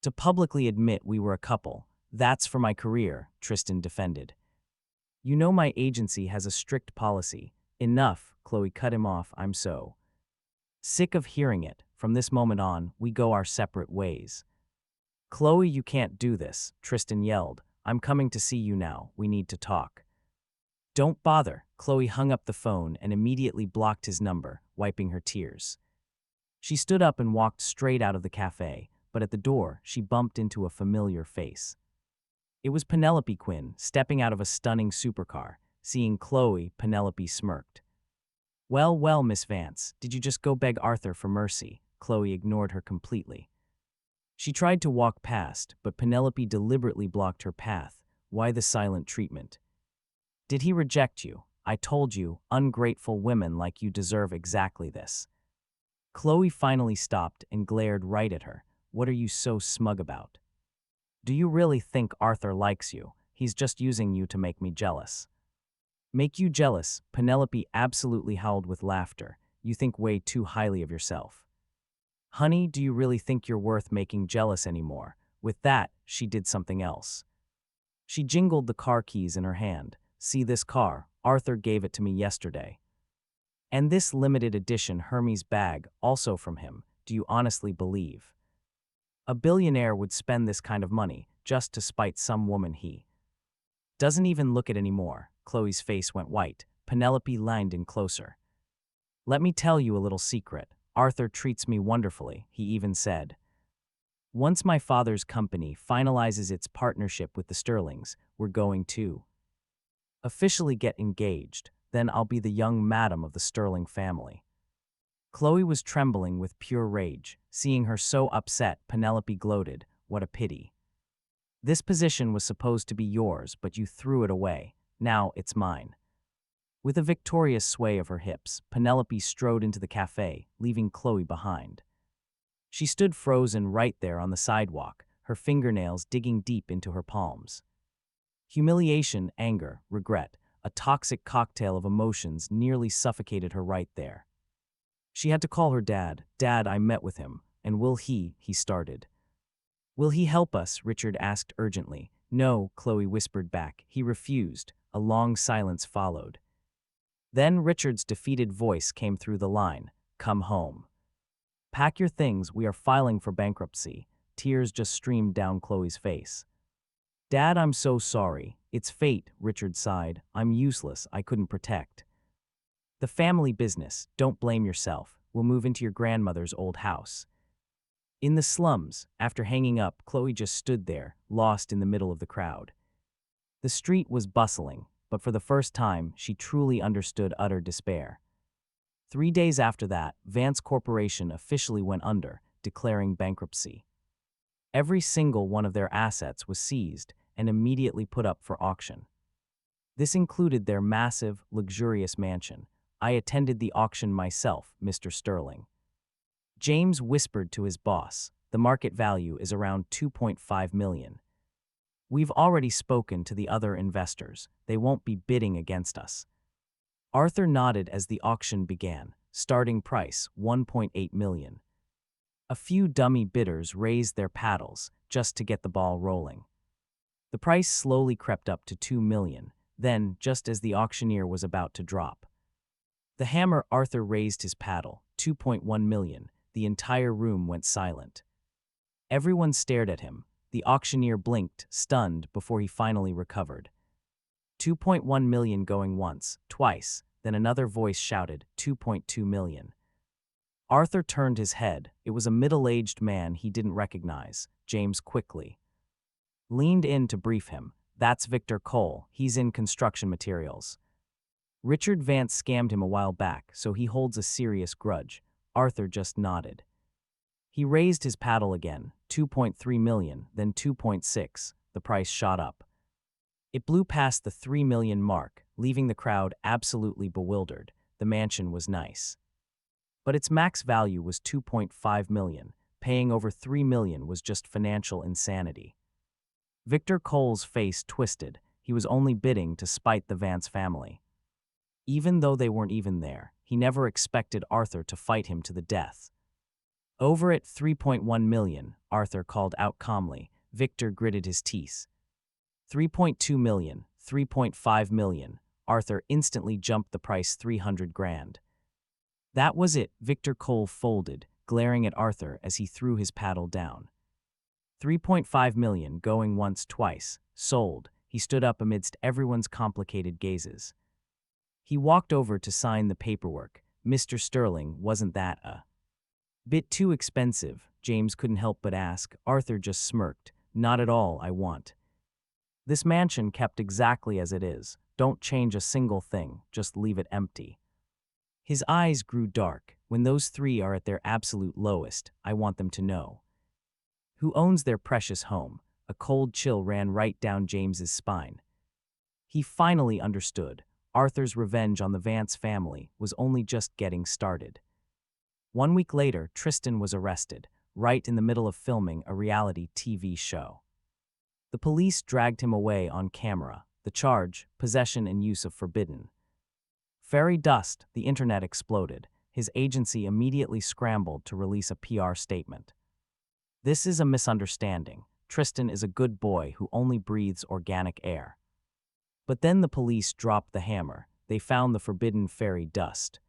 to publicly admit we were a couple. That's for my career, Tristan defended. You know my agency has a strict policy. Enough, Chloe cut him off. I'm so sick of hearing it. From this moment on, we go our separate ways. Chloe, you can't do this, Tristan yelled. I'm coming to see you now. We need to talk. Don't bother. Chloe hung up the phone and immediately blocked his number, wiping her tears. She stood up and walked straight out of the cafe, but at the door, she bumped into a familiar face. It was Penelope Quinn, stepping out of a stunning supercar. Seeing Chloe, Penelope smirked. Well, Miss Vance, did you just go beg Arthur for mercy? Chloe ignored her completely. She tried to walk past, but Penelope deliberately blocked her path. Why the silent treatment? Did he reject you? I told you, ungrateful women like you deserve exactly this. Chloe finally stopped and glared right at her. What are you so smug about? Do you really think Arthur likes you? He's just using you to make me jealous. Make you jealous? Penelope absolutely howled with laughter. You think way too highly of yourself. Honey, do you really think you're worth making jealous anymore? With that, she did something else. She jingled the car keys in her hand. See this car? Arthur gave it to me yesterday. And this limited edition Hermes bag, also from him. Do you honestly believe a billionaire would spend this kind of money just to spite some woman he doesn't even look at anymore? Chloe's face went white. Penelope leaned in closer. Let me tell you a little secret. Arthur treats me wonderfully, he even said. Once my father's company finalizes its partnership with the Sterlings, we're going to officially get engaged. Then I'll be the young madam of the Sterling family. Chloe was trembling with pure rage. Seeing her so upset, Penelope gloated. What a pity. This position was supposed to be yours, but you threw it away. Now it's mine. With a victorious sway of her hips, Penelope strode into the cafe, leaving Chloe behind. She stood frozen right there on the sidewalk, her fingernails digging deep into her palms. Humiliation, anger, regret, a toxic cocktail of emotions nearly suffocated her right there. She had to call her dad. "Dad, I met with him, and he started. "Will he help us?" Richard asked urgently. "No," Chloe whispered back. "He refused." A long silence followed. Then Richard's defeated voice came through the line. "Come home. Pack your things, we are filing for bankruptcy." Tears just streamed down Chloe's face. "Dad, I'm so sorry. It's fate," Richard sighed. "I'm useless, I couldn't protect. The family business, don't blame yourself. We'll move into your grandmother's old house." In the slums, after hanging up, Chloe just stood there, lost in the middle of the crowd. The street was bustling, but for the first time, she truly understood utter despair. 3 days after that, Vance Corporation officially went under, declaring bankruptcy. Every single one of their assets was seized and immediately put up for auction. This included their massive, luxurious mansion. "I attended the auction myself, Mr. Sterling." James whispered to his boss, "The market value is around 2.5 million. We've already spoken to the other investors. They won't be bidding against us." Arthur nodded as the auction began. Starting price, 1.8 million. A few dummy bidders raised their paddles just to get the ball rolling. The price slowly crept up to 2 million. Then, just as the auctioneer was about to drop the hammer, Arthur raised his paddle. 2.1 million. The entire room went silent. Everyone stared at him. The auctioneer blinked, stunned, before he finally recovered. 2.1 million going once, twice, then another voice shouted, 2.2 million. Arthur turned his head. It was a middle-aged man he didn't recognize. James quickly leaned in to brief him. "That's Victor Cole. He's in construction materials. Richard Vance scammed him a while back, so he holds a serious grudge." Arthur just nodded. He raised his paddle again. 2.3 million, then 2.6. The price shot up. It blew past the 3 million mark, leaving the crowd absolutely bewildered. The mansion was nice, but its max value was 2.5 million. Paying over 3 million was just financial insanity. Victor Cole's face twisted. He was only bidding to spite the Vance family. Even though they weren't even there, he never expected Arthur to fight him to the death. "Over at 3.1 million, Arthur called out calmly. Victor gritted his teeth. 3.2 million, 3.5 million. Arthur instantly jumped the price 300 grand. That was it. Victor Cole folded, glaring at Arthur as he threw his paddle down. 3.5 million, going once, twice. Sold. He stood up amidst everyone's complicated gazes. He walked over to sign the paperwork. "Mr. Sterling, wasn't that a bit too expensive?" James couldn't help but ask. Arthur just smirked. "Not at all, I want this mansion kept exactly as it is. Don't change a single thing, just leave it empty." His eyes grew dark. "When those three are at their absolute lowest, I want them to know who owns their precious home." A cold chill ran right down James's spine. He finally understood. Arthur's revenge on the Vance family was only just getting started. 1 week later, Tristan was arrested, right in the middle of filming a reality TV show. The police dragged him away on camera. The charge, possession and use of forbidden fairy dust. The internet exploded. His agency immediately scrambled to release a PR statement. "This is a misunderstanding. Tristan is a good boy who only breathes organic air." But then the police dropped the hammer. They found the forbidden fairy dust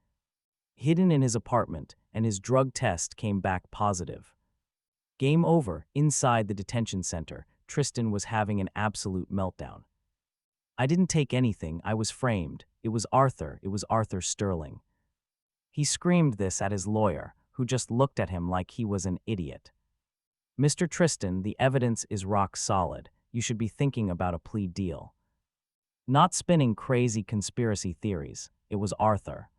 hidden in his apartment, and his drug test came back positive. Game over. Inside the detention center, Tristan was having an absolute meltdown. "I didn't take anything. I was framed. It was Arthur Sterling." He screamed this at his lawyer, who just looked at him like he was an idiot. "Mr. Tristan, the evidence is rock solid. You should be thinking about a plea deal. Not spinning crazy conspiracy theories." It was Arthur.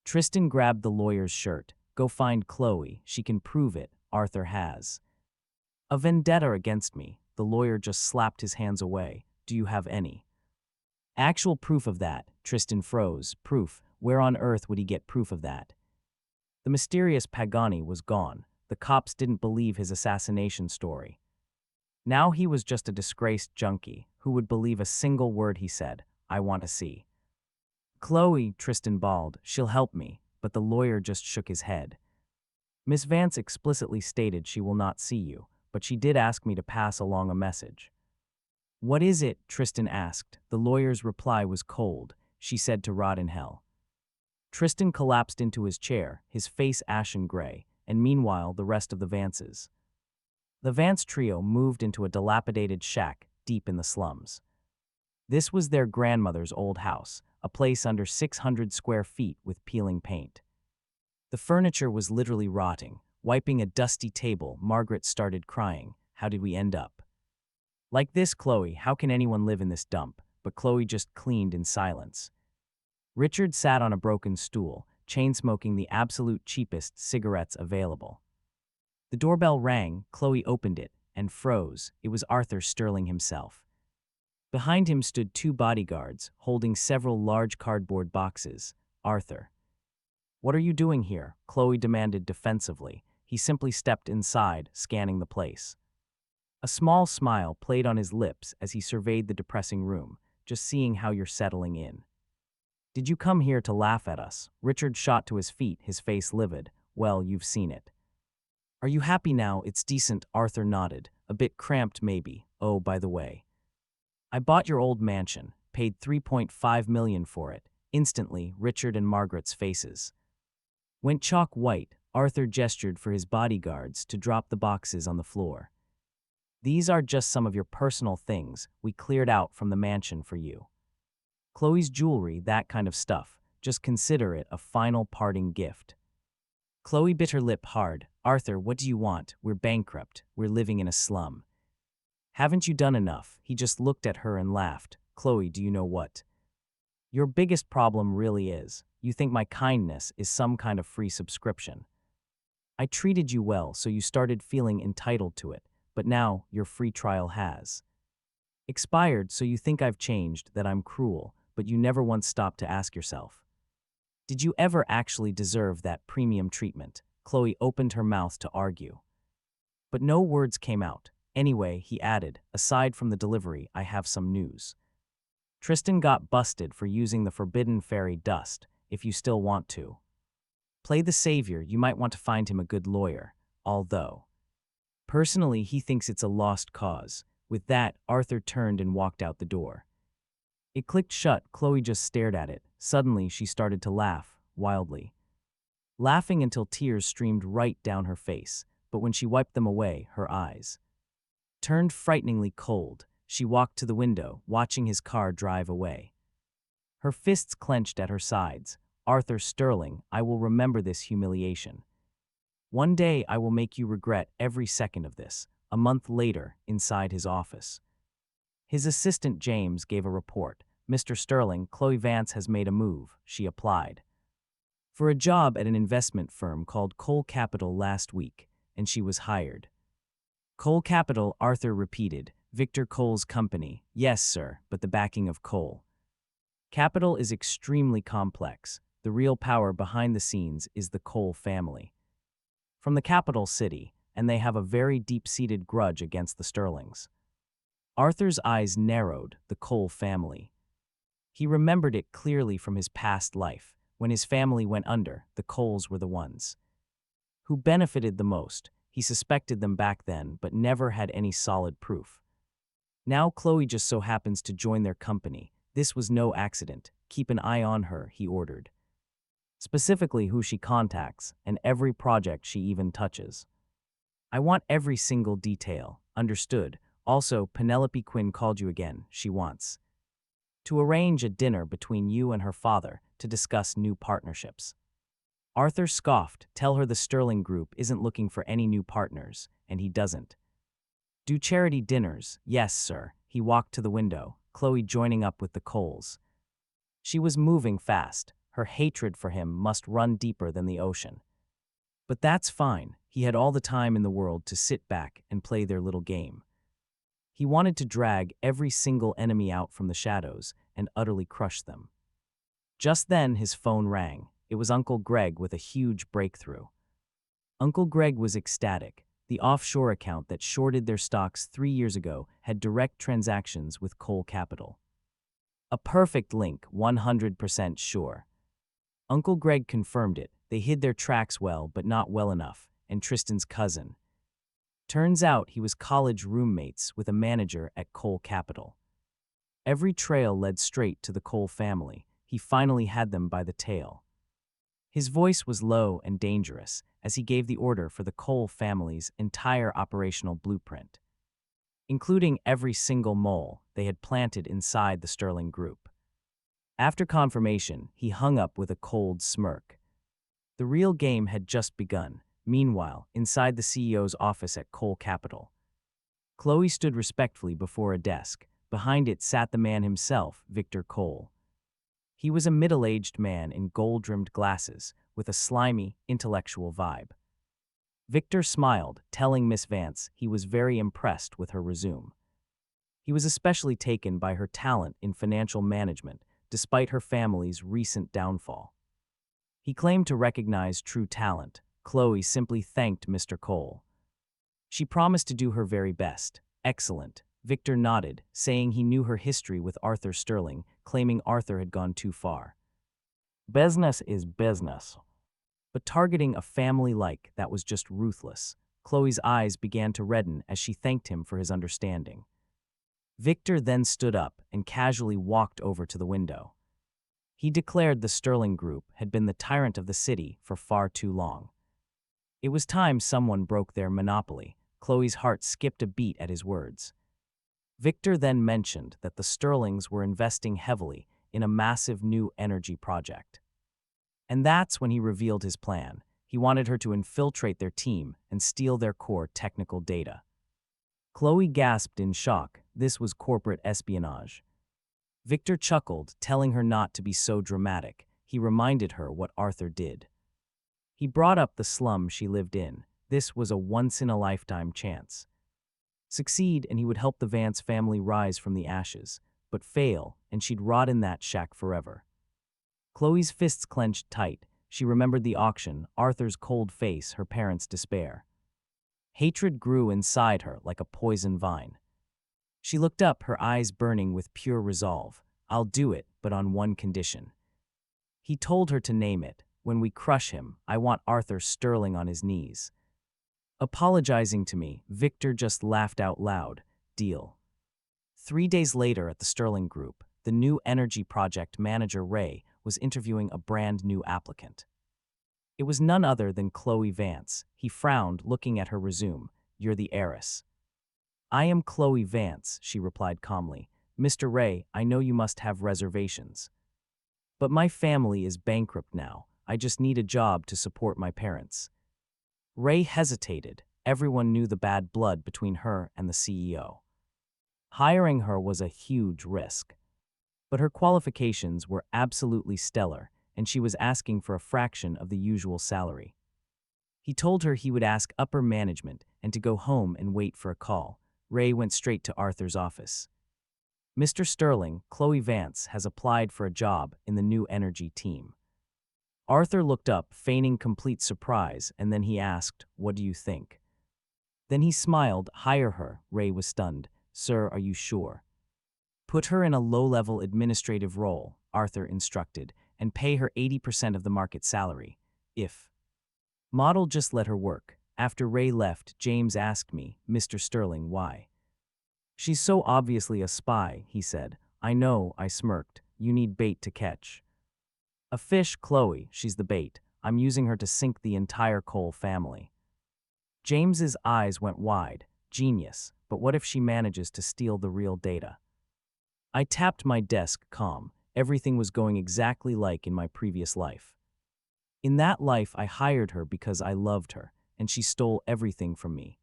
Tristan grabbed the lawyer's shirt. "Go find Chloe. She can prove it. Arthur has a vendetta against me." The lawyer just slapped his hands away. "Do you have any actual proof of that?" Tristan froze. Proof? Where on earth would he get proof of that? The mysterious Pagani was gone. The cops didn't believe his assassination story. Now he was just a disgraced junkie. Who would believe a single word he said? I want to see. Chloe, Tristan bawled, she'll help me, but the lawyer just shook his head. Miss Vance explicitly stated she will not see you, but she did ask me to pass along a message. What is it? Tristan asked. The lawyer's reply was cold. She said to rot in hell. Tristan collapsed into his chair, his face ashen gray, and meanwhile the rest of the Vances. The Vance trio moved into a dilapidated shack deep in the slums. This was their grandmother's old house, a place under 600 square feet with peeling paint. The furniture was literally rotting. Wiping a dusty table, Margaret started crying. How did we end up like this, Chloe? How can anyone live in this dump? But Chloe just cleaned in silence. Richard sat on a broken stool, chain-smoking the absolute cheapest cigarettes available. The doorbell rang, Chloe opened it, and froze. It was Arthur Sterling himself. Behind him stood two bodyguards, holding several large cardboard boxes. Arthur. What are you doing here? Chloe demanded defensively. He simply stepped inside, scanning the place. A small smile played on his lips as he surveyed the depressing room, just seeing how you're settling in. Did you come here to laugh at us? Richard shot to his feet, his face livid. Well, you've seen it. Are you happy now? It's decent, Arthur nodded. A bit cramped, maybe. Oh, by the way, I bought your old mansion, paid $3.5 million for it. Instantly, Richard and Margaret's faces went chalk white. Arthur gestured for his bodyguards to drop the boxes on the floor. These are just some of your personal things we cleared out from the mansion for you. Chloe's jewelry, that kind of stuff. Just consider it a final parting gift. Chloe bit her lip hard. Arthur, what do you want? We're bankrupt. We're living in a slum. Haven't you done enough? He just looked at her and laughed. Chloe, do you know what your biggest problem really is? You think my kindness is some kind of free subscription. I treated you well, so you started feeling entitled to it, but now your free trial has expired, so you think I've changed, that I'm cruel, but you never once stopped to ask yourself, did you ever actually deserve that premium treatment? Chloe opened her mouth to argue, but no words came out. Anyway, he added, aside from the delivery, I have some news. Tristan got busted for using the forbidden fairy dust. If you still want to play the savior, you might want to find him a good lawyer, although personally he thinks it's a lost cause. With that, Arthur turned and walked out the door. It clicked shut. Chloe just stared at it. Suddenly, she started to laugh, wildly. Laughing until tears streamed right down her face, but when she wiped them away, her eyes turned frighteningly cold. She walked to the window, watching his car drive away. Her fists clenched at her sides. Arthur Sterling, I will remember this humiliation. One day I will make you regret every second of this. A month later, inside his office, his assistant James gave a report. Mr. Sterling, Chloe Vance has made a move. She applied for a job at an investment firm called Cole Capital last week, and she was hired. Cole Capital, Arthur repeated. Victor Cole's company. Yes, sir, but the backing of Cole Capital is extremely complex. The real power behind the scenes is the Cole family from the capital city, and they have a very deep-seated grudge against the Sterlings. Arthur's eyes narrowed. The Cole family. He remembered it clearly from his past life. When his family went under, the Coles were the ones who benefited the most. He suspected them back then, but never had any solid proof. Now Chloe just so happens to join their company. This was no accident. Keep an eye on her, he ordered. Specifically who she contacts, and every project she even touches. I want every single detail. Understood. Also, Penelope Quinn called you again. She wants to arrange a dinner between you and her father to discuss new partnerships. Arthur scoffed. Tell her the Sterling Group isn't looking for any new partners, and he doesn't do charity dinners. Yes, sir. He walked to the window, Chloe joining up with the Coles. She was moving fast. Her hatred for him must run deeper than the ocean. But that's fine. He had all the time in the world to sit back and play their little game. He wanted to drag every single enemy out from the shadows and utterly crush them. Just then, his phone rang. It was Uncle Greg with a huge breakthrough. Uncle Greg was ecstatic. The offshore account that shorted their stocks 3 years ago had direct transactions with Coal Capital. A perfect link, 100% sure. Uncle Greg confirmed it. They hid their tracks well, but not well enough, and Tristan's cousin. Turns out he was college roommates with a manager at Coal Capital. Every trail led straight to the Coal family. He finally had them by the tail. His voice was low and dangerous as he gave the order for the Coal family's entire operational blueprint, including every single mole they had planted inside the Sterling Group. After confirmation, he hung up with a cold smirk. The real game had just begun. Meanwhile, inside the CEO's office at Coal Capital, Chloe stood respectfully before a desk. Behind it sat the man himself, Victor Cole. He was a middle-aged man in gold-rimmed glasses, with a slimy, intellectual vibe. Victor smiled, telling Miss Vance he was very impressed with her resume. He was especially taken by her talent in financial management, despite her family's recent downfall. He claimed to recognize true talent. Chloe simply thanked Mr. Cole. She promised to do her very best. Excellent. Victor nodded, saying he knew her history with Arthur Sterling, claiming Arthur had gone too far. Business is business. But targeting a family like that was just ruthless. Chloe's eyes began to redden as she thanked him for his understanding. Victor then stood up and casually walked over to the window. He declared the Sterling Group had been the tyrant of the city for far too long. It was time someone broke their monopoly. Chloe's heart skipped a beat at his words. Victor then mentioned that the Sterlings were investing heavily in a massive new energy project. And that's when he revealed his plan. He wanted her to infiltrate their team and steal their core technical data. Chloe gasped in shock. This was corporate espionage. Victor chuckled, telling her not to be so dramatic. He reminded her what Arthur did. He brought up the slum she lived in. This was a once-in-a-lifetime chance. Succeed, and he would help the Vance family rise from the ashes, but fail, and she'd rot in that shack forever. Chloe's fists clenched tight. She remembered the auction, Arthur's cold face, her parents' despair. Hatred grew inside her like a poison vine. She looked up, her eyes burning with pure resolve. I'll do it, but on one condition. He told her to name it. When we crush him, I want Arthur Sterling on his knees. Apologizing to me, Victor just laughed out loud. Deal. 3 days later at the Sterling Group, the new energy project manager Ray was interviewing a brand new applicant. It was none other than Chloe Vance. He frowned, looking at her resume. You're the heiress. I am Chloe Vance, she replied calmly. Mr. Ray, I know you must have reservations. But my family is bankrupt now. I just need a job to support my parents. Ray hesitated. Everyone knew the bad blood between her and the CEO. Hiring her was a huge risk. But her qualifications were absolutely stellar, and she was asking for a fraction of the usual salary. He told her he would ask upper management and to go home and wait for a call. Ray went straight to Arthur's office. Mr. Sterling, Chloe Vance has applied for a job in the new energy team. Arthur looked up, feigning complete surprise, and then he asked, What do you think? Then he smiled. Hire her. Ray was stunned. Sir, are you sure? Put her in a low-level administrative role, Arthur instructed, and pay her 80% of the market salary. If model, just let her work. After Ray left, James asked me, Mr. Sterling, why? She's so obviously a spy, he said. I know, I smirked. You need bait to catch. A fish, Chloe, she's the bait. I'm using her to sink the entire Cole family. James's eyes went wide. Genius, but what if she manages to steal the real data? I tapped my desk, calm. Everything was going exactly like in my previous life. In that life, I hired her because I loved her, and she stole everything from me.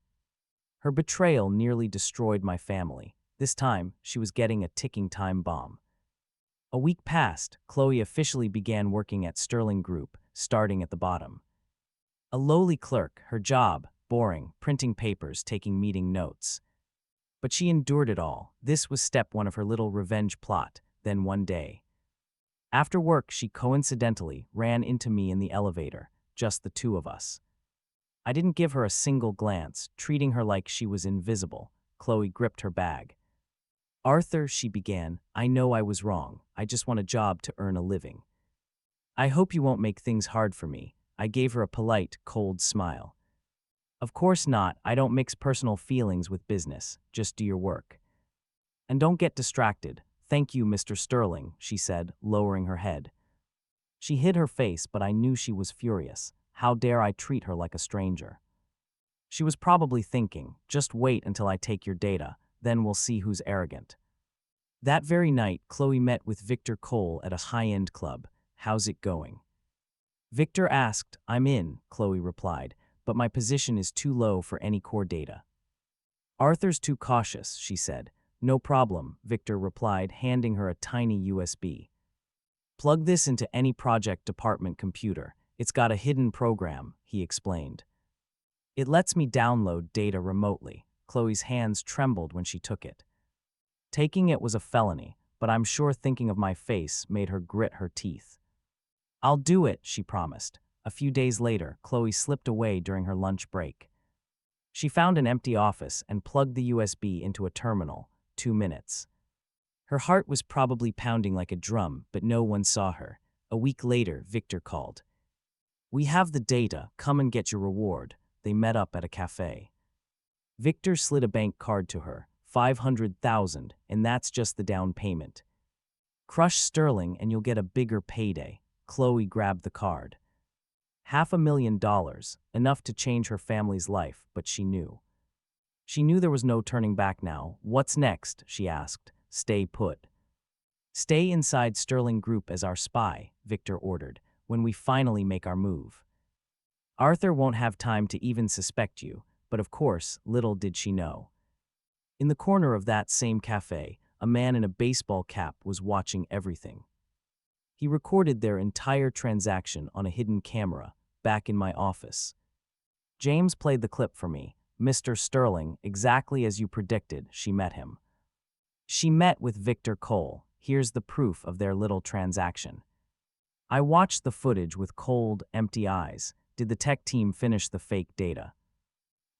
Her betrayal nearly destroyed my family. This time, she was getting a ticking time bomb. A week passed. Chloe officially began working at Sterling Group, starting at the bottom. A lowly clerk, her job, boring, printing papers, taking meeting notes. But she endured it all. This was step one of her little revenge plot. Then one day, after work, she coincidentally ran into me in the elevator, just the two of us. I didn't give her a single glance, treating her like she was invisible. Chloe gripped her bag. Arthur, she began, I know I was wrong. I just want a job to earn a living. I hope you won't make things hard for me. I gave her a polite, cold smile. Of course not. I don't mix personal feelings with business. Just do your work. And don't get distracted. Thank you, Mr. Sterling, she said, lowering her head. She hid her face, but I knew she was furious. How dare I treat her like a stranger? She was probably thinking, just wait until I take your data, then we'll see who's arrogant. That very night, Chloe met with Victor Cole at a high-end club. How's it going? Victor asked. I'm in, Chloe replied, but my position is too low for any core data. Arthur's too cautious, she said. No problem, Victor replied, handing her a tiny USB. Plug this into any project department computer. It's got a hidden program, he explained. It lets me download data remotely. Chloe's hands trembled when she took it. Taking it was a felony, but I'm sure thinking of my face made her grit her teeth. I'll do it, she promised. A few days later, Chloe slipped away during her lunch break. She found an empty office and plugged the USB into a terminal. 2 minutes. Her heart was probably pounding like a drum, but no one saw her. A week later, Victor called. We have the data. Come and get your reward. They met up at a cafe. Victor slid a bank card to her. 500,000, and that's just the down payment. Crush Sterling and you'll get a bigger payday. Chloe grabbed the card. $500,000, enough to change her family's life, but she knew. She knew there was no turning back now. What's next? She asked. Stay put. Stay inside Sterling Group as our spy, Victor ordered, when we finally make our move. Arthur won't have time to even suspect you, but of course, little did she know. In the corner of that same cafe, a man in a baseball cap was watching everything. He recorded their entire transaction on a hidden camera, back in my office. James played the clip for me. Mr. Sterling, exactly as you predicted, she met him. She met with Victor Cole. Here's the proof of their little transaction. I watched the footage with cold, empty eyes. Did the tech team finish the fake data?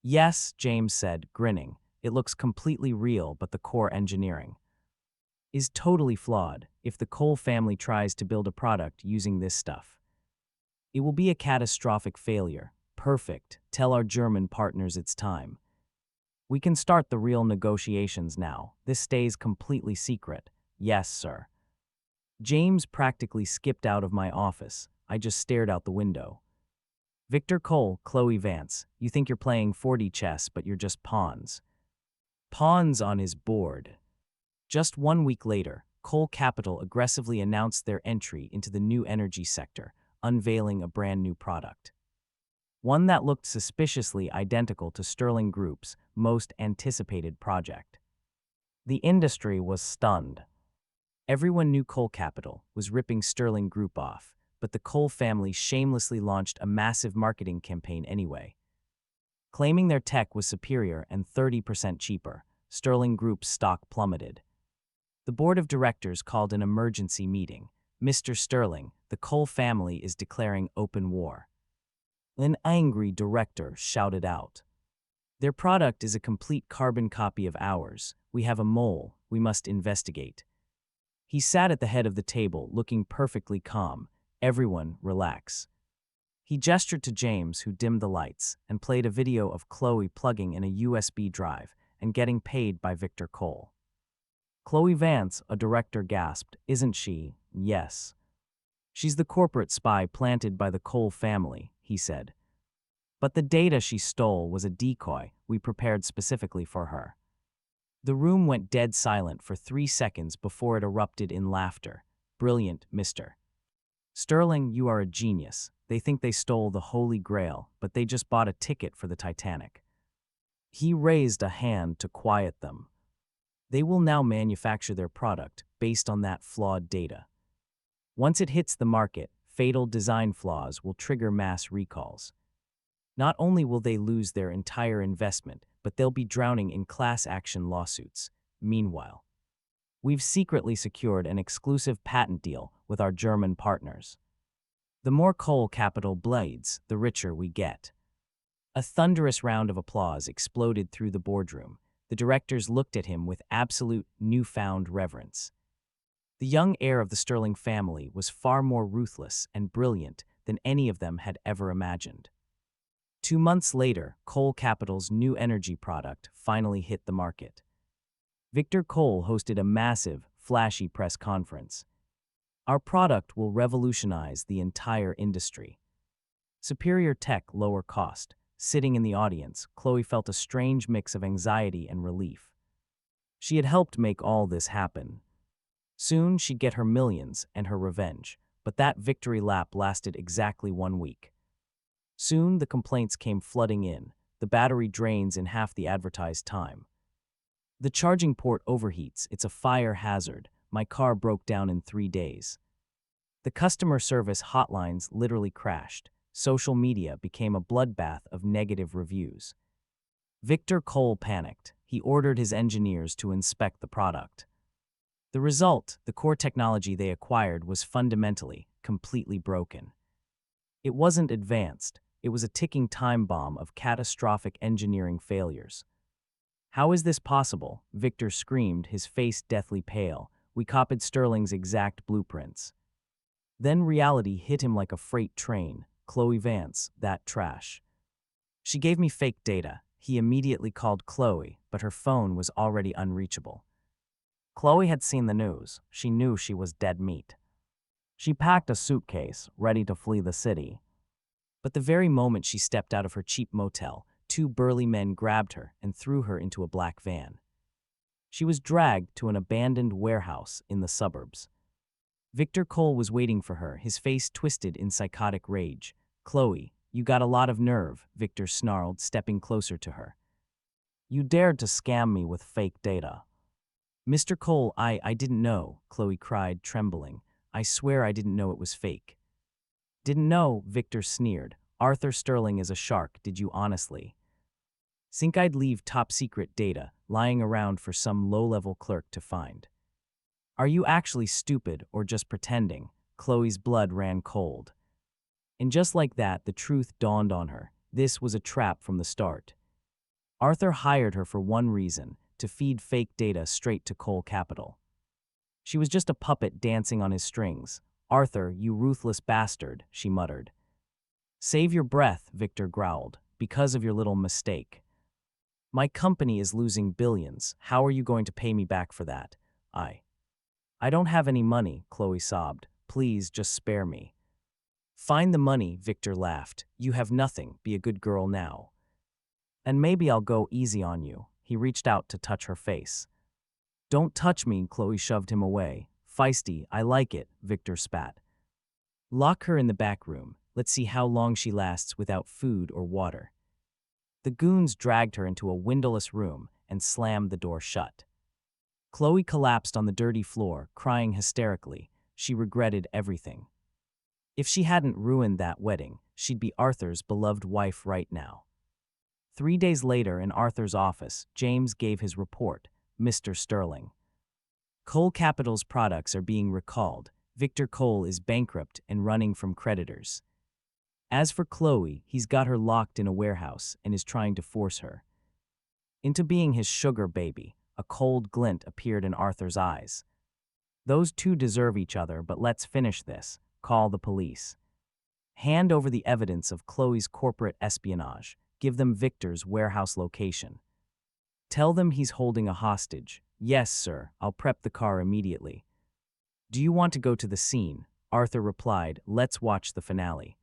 Yes, James said, grinning. It looks completely real, but the core engineering is totally flawed. If the Cole family tries to build a product using this stuff, it will be a catastrophic failure. Perfect. Tell our German partners it's time. We can start the real negotiations now. This stays completely secret. Yes, sir. James practically skipped out of my office. I just stared out the window. Victor Cole, Chloe Vance, you think you're playing 4D chess, but you're just pawns. Pawns on his board. Just 1 week later, Cole Capital aggressively announced their entry into the new energy sector, unveiling a brand new product. One that looked suspiciously identical to Sterling Group's most anticipated project. The industry was stunned. Everyone knew Cole Capital was ripping Sterling Group off, but the Cole family shamelessly launched a massive marketing campaign anyway. Claiming their tech was superior and 30% cheaper, Sterling Group's stock plummeted. The board of directors called an emergency meeting. Mr. Sterling, the Cole family is declaring open war. An angry director shouted out. Their product is a complete carbon copy of ours. We have a mole. We must investigate. He sat at the head of the table, looking perfectly calm. Everyone, relax. He gestured to James, who dimmed the lights, and played a video of Chloe plugging in a USB drive and getting paid by Victor Cole. Chloe Vance, a director, gasped. Isn't she? Yes. She's the corporate spy planted by the Cole family, he said. But the data she stole was a decoy we prepared specifically for her. The room went dead silent for 3 seconds before it erupted in laughter. Brilliant, Mr. Sterling, you are a genius. They think they stole the Holy Grail, but they just bought a ticket for the Titanic. He raised a hand to quiet them. They will now manufacture their product based on that flawed data. Once it hits the market, fatal design flaws will trigger mass recalls. Not only will they lose their entire investment, but they'll be drowning in class action lawsuits. Meanwhile, we've secretly secured an exclusive patent deal with our German partners. The more Cole Capital blades, the richer we get. A thunderous round of applause exploded through the boardroom. The directors looked at him with absolute newfound reverence. The young heir of the Sterling family was far more ruthless and brilliant than any of them had ever imagined. 2 months later, Cole Capital's new energy product finally hit the market. Victor Cole hosted a massive, flashy press conference. Our product will revolutionize the entire industry. Superior tech, lower cost. Sitting in the audience, Chloe felt a strange mix of anxiety and relief. She had helped make all this happen. Soon she'd get her millions and her revenge, but that victory lap lasted exactly 1 week. Soon the complaints came flooding in. The battery drains in half the advertised time. The charging port overheats. It's a fire hazard. My car broke down in 3 days. The customer service hotlines literally crashed. Social media became a bloodbath of negative reviews. Victor Cole panicked. He ordered his engineers to inspect the product. The result, the core technology they acquired, was fundamentally, completely broken. It wasn't advanced. It was a ticking time bomb of catastrophic engineering failures. How is this possible? Victor screamed, his face deathly pale. We copied Sterling's exact blueprints. Then reality hit him like a freight train. Chloe Vance, that trash. She gave me fake data. He immediately called Chloe, but her phone was already unreachable. Chloe had seen the news. She knew she was dead meat. She packed a suitcase, ready to flee the city. But the very moment she stepped out of her cheap motel, 2 burly men grabbed her and threw her into a black van. She was dragged to an abandoned warehouse in the suburbs. Victor Cole was waiting for her, his face twisted in psychotic rage. Chloe, you got a lot of nerve, Victor snarled, stepping closer to her. You dared to scam me with fake data. Mr. Cole, I didn't know, Chloe cried, trembling. I swear I didn't know it was fake. Didn't know, Victor sneered. Arthur Sterling is a shark, did you honestly? Think I'd leave top-secret data lying around for some low-level clerk to find? Are you actually stupid or just pretending? Chloe's blood ran cold. And just like that, the truth dawned on her. This was a trap from the start. Arthur hired her for one reason, to feed fake data straight to Cole Capital. She was just a puppet dancing on his strings. Arthur, you ruthless bastard, she muttered. Save your breath, Victor growled, because of your little mistake. My company is losing billions. How are you going to pay me back for that? I don't have any money, Chloe sobbed. Please, just spare me. Find the money, Victor laughed. You have nothing. Be a good girl now. And maybe I'll go easy on you. He reached out to touch her face. Don't touch me, Chloe shoved him away. Feisty, I like it, Victor spat. Lock her in the back room. Let's see how long she lasts without food or water. The goons dragged her into a windowless room and slammed the door shut. Chloe collapsed on the dirty floor, crying hysterically. She regretted everything. If she hadn't ruined that wedding, she'd be Arthur's beloved wife right now. 3 days later, in Arthur's office, James gave his report. Mr. Sterling. Cole Capital's products are being recalled. Victor Cole is bankrupt and running from creditors. As for Chloe, he's got her locked in a warehouse and is trying to force her into being his sugar baby. A cold glint appeared in Arthur's eyes. Those two deserve each other, but let's finish this. Call the police. Hand over the evidence of Chloe's corporate espionage. Give them Victor's warehouse location. Tell them he's holding a hostage. Yes, sir, I'll prep the car immediately. Do you want to go to the scene? Arthur replied, let's watch the finale.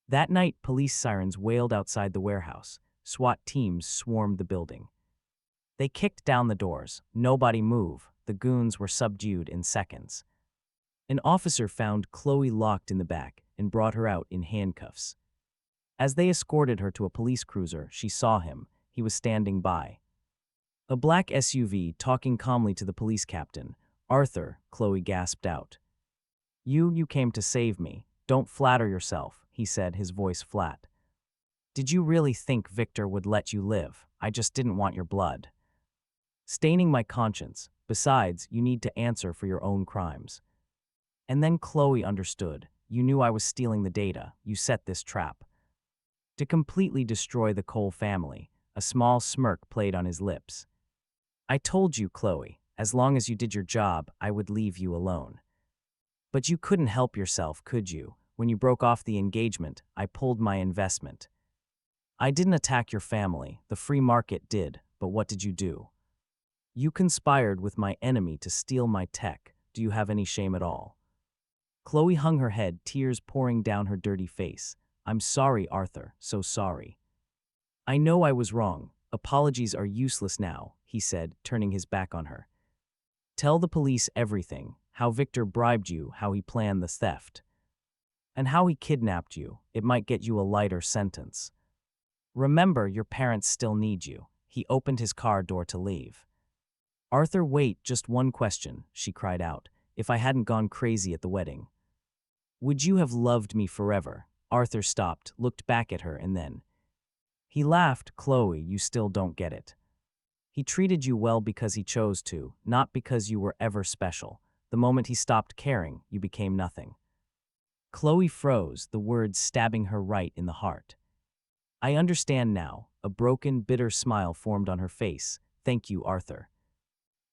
That night, police sirens wailed outside the warehouse. SWAT teams swarmed the building. They kicked down the doors. Nobody move. The goons were subdued in seconds. An officer found Chloe locked in the back and brought her out in handcuffs. As they escorted her to a police cruiser, she saw him. He was standing by. A black SUV talking calmly to the police captain. Arthur, Chloe gasped out. You came to save me. Don't flatter yourself, he said, his voice flat. Did you really think Victor would let you live? I just didn't want your blood staining my conscience. Besides, you need to answer for your own crimes. And then Chloe understood. You knew I was stealing the data. You set this trap. To completely destroy the Cole family, a small smirk played on his lips. I told you, Chloe, as long as you did your job, I would leave you alone. But you couldn't help yourself, could you? When you broke off the engagement, I pulled my investment. I didn't attack your family, the free market did, but what did you do? You conspired with my enemy to steal my tech. Do you have any shame at all? Chloe hung her head, tears pouring down her dirty face. I'm sorry, Arthur, so sorry. I know I was wrong. Apologies are useless now, he said, turning his back on her. Tell the police everything, how Victor bribed you, how he planned the theft, and how he kidnapped you. It might get you a lighter sentence. Remember, your parents still need you. He opened his car door to leave. Arthur, wait, just one question, she cried out. If I hadn't gone crazy at the wedding, would you have loved me forever? Arthur stopped, looked back at her, and then he laughed. Chloe, you still don't get it. He treated you well because he chose to, not because you were ever special. The moment he stopped caring, you became nothing. Chloe froze, the words stabbing her right in the heart. I understand now. A broken, bitter smile formed on her face. Thank you, Arthur.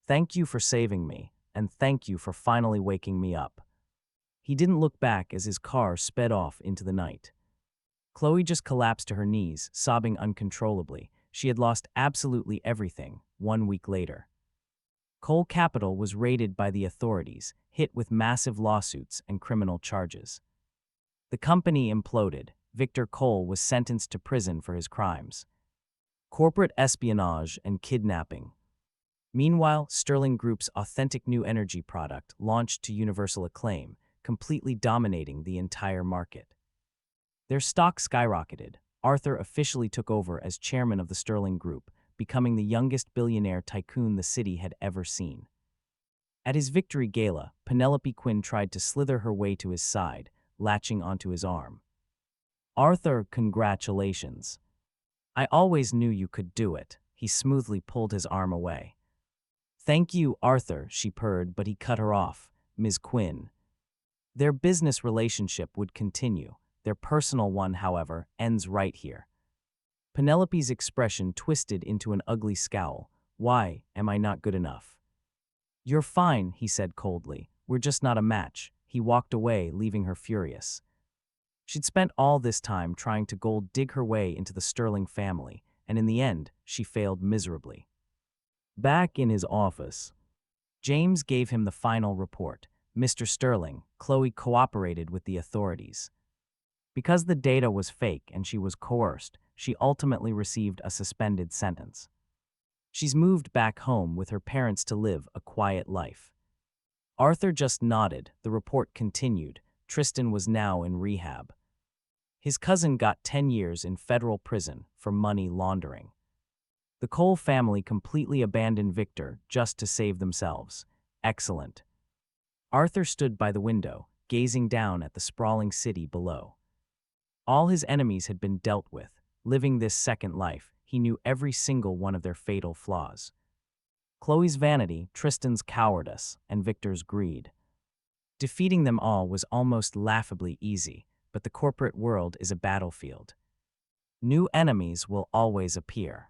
Thank you for saving me, and thank you for finally waking me up. He didn't look back as his car sped off into the night. Chloe just collapsed to her knees, sobbing uncontrollably. She had lost absolutely everything. 1 week later, Cole Capital was raided by the authorities, hit with massive lawsuits and criminal charges. The company imploded. Victor Cole was sentenced to prison for his crimes. Corporate espionage and kidnapping. Meanwhile, Sterling Group's authentic new energy product launched to universal acclaim, completely dominating the entire market. Their stock skyrocketed. Arthur officially took over as chairman of the Sterling Group, becoming the youngest billionaire tycoon the city had ever seen. At his victory gala, Penelope Quinn tried to slither her way to his side, latching onto his arm. Arthur, congratulations. I always knew you could do it. He smoothly pulled his arm away. Thank you, Arthur, she purred, but he cut her off. Ms. Quinn. Their business relationship would continue. Their personal one, however, ends right here. Penelope's expression twisted into an ugly scowl. Why am I not good enough? You're fine, he said coldly. We're just not a match. He walked away, leaving her furious. She'd spent all this time trying to gold dig her way into the Sterling family, and in the end, she failed miserably. Back in his office, James gave him the final report. Mr. Sterling, Chloe cooperated with the authorities. Because the data was fake and she was coerced, she ultimately received a suspended sentence. She's moved back home with her parents to live a quiet life. Arthur just nodded. The report continued. Tristan was now in rehab. His cousin got 10 years in federal prison for money laundering. The Cole family completely abandoned Victor just to save themselves. Excellent. Arthur stood by the window, gazing down at the sprawling city below. All his enemies had been dealt with. Living this second life, he knew every single one of their fatal flaws. Chloe's vanity, Tristan's cowardice, and Victor's greed. Defeating them all was almost laughably easy, but the corporate world is a battlefield. New enemies will always appear.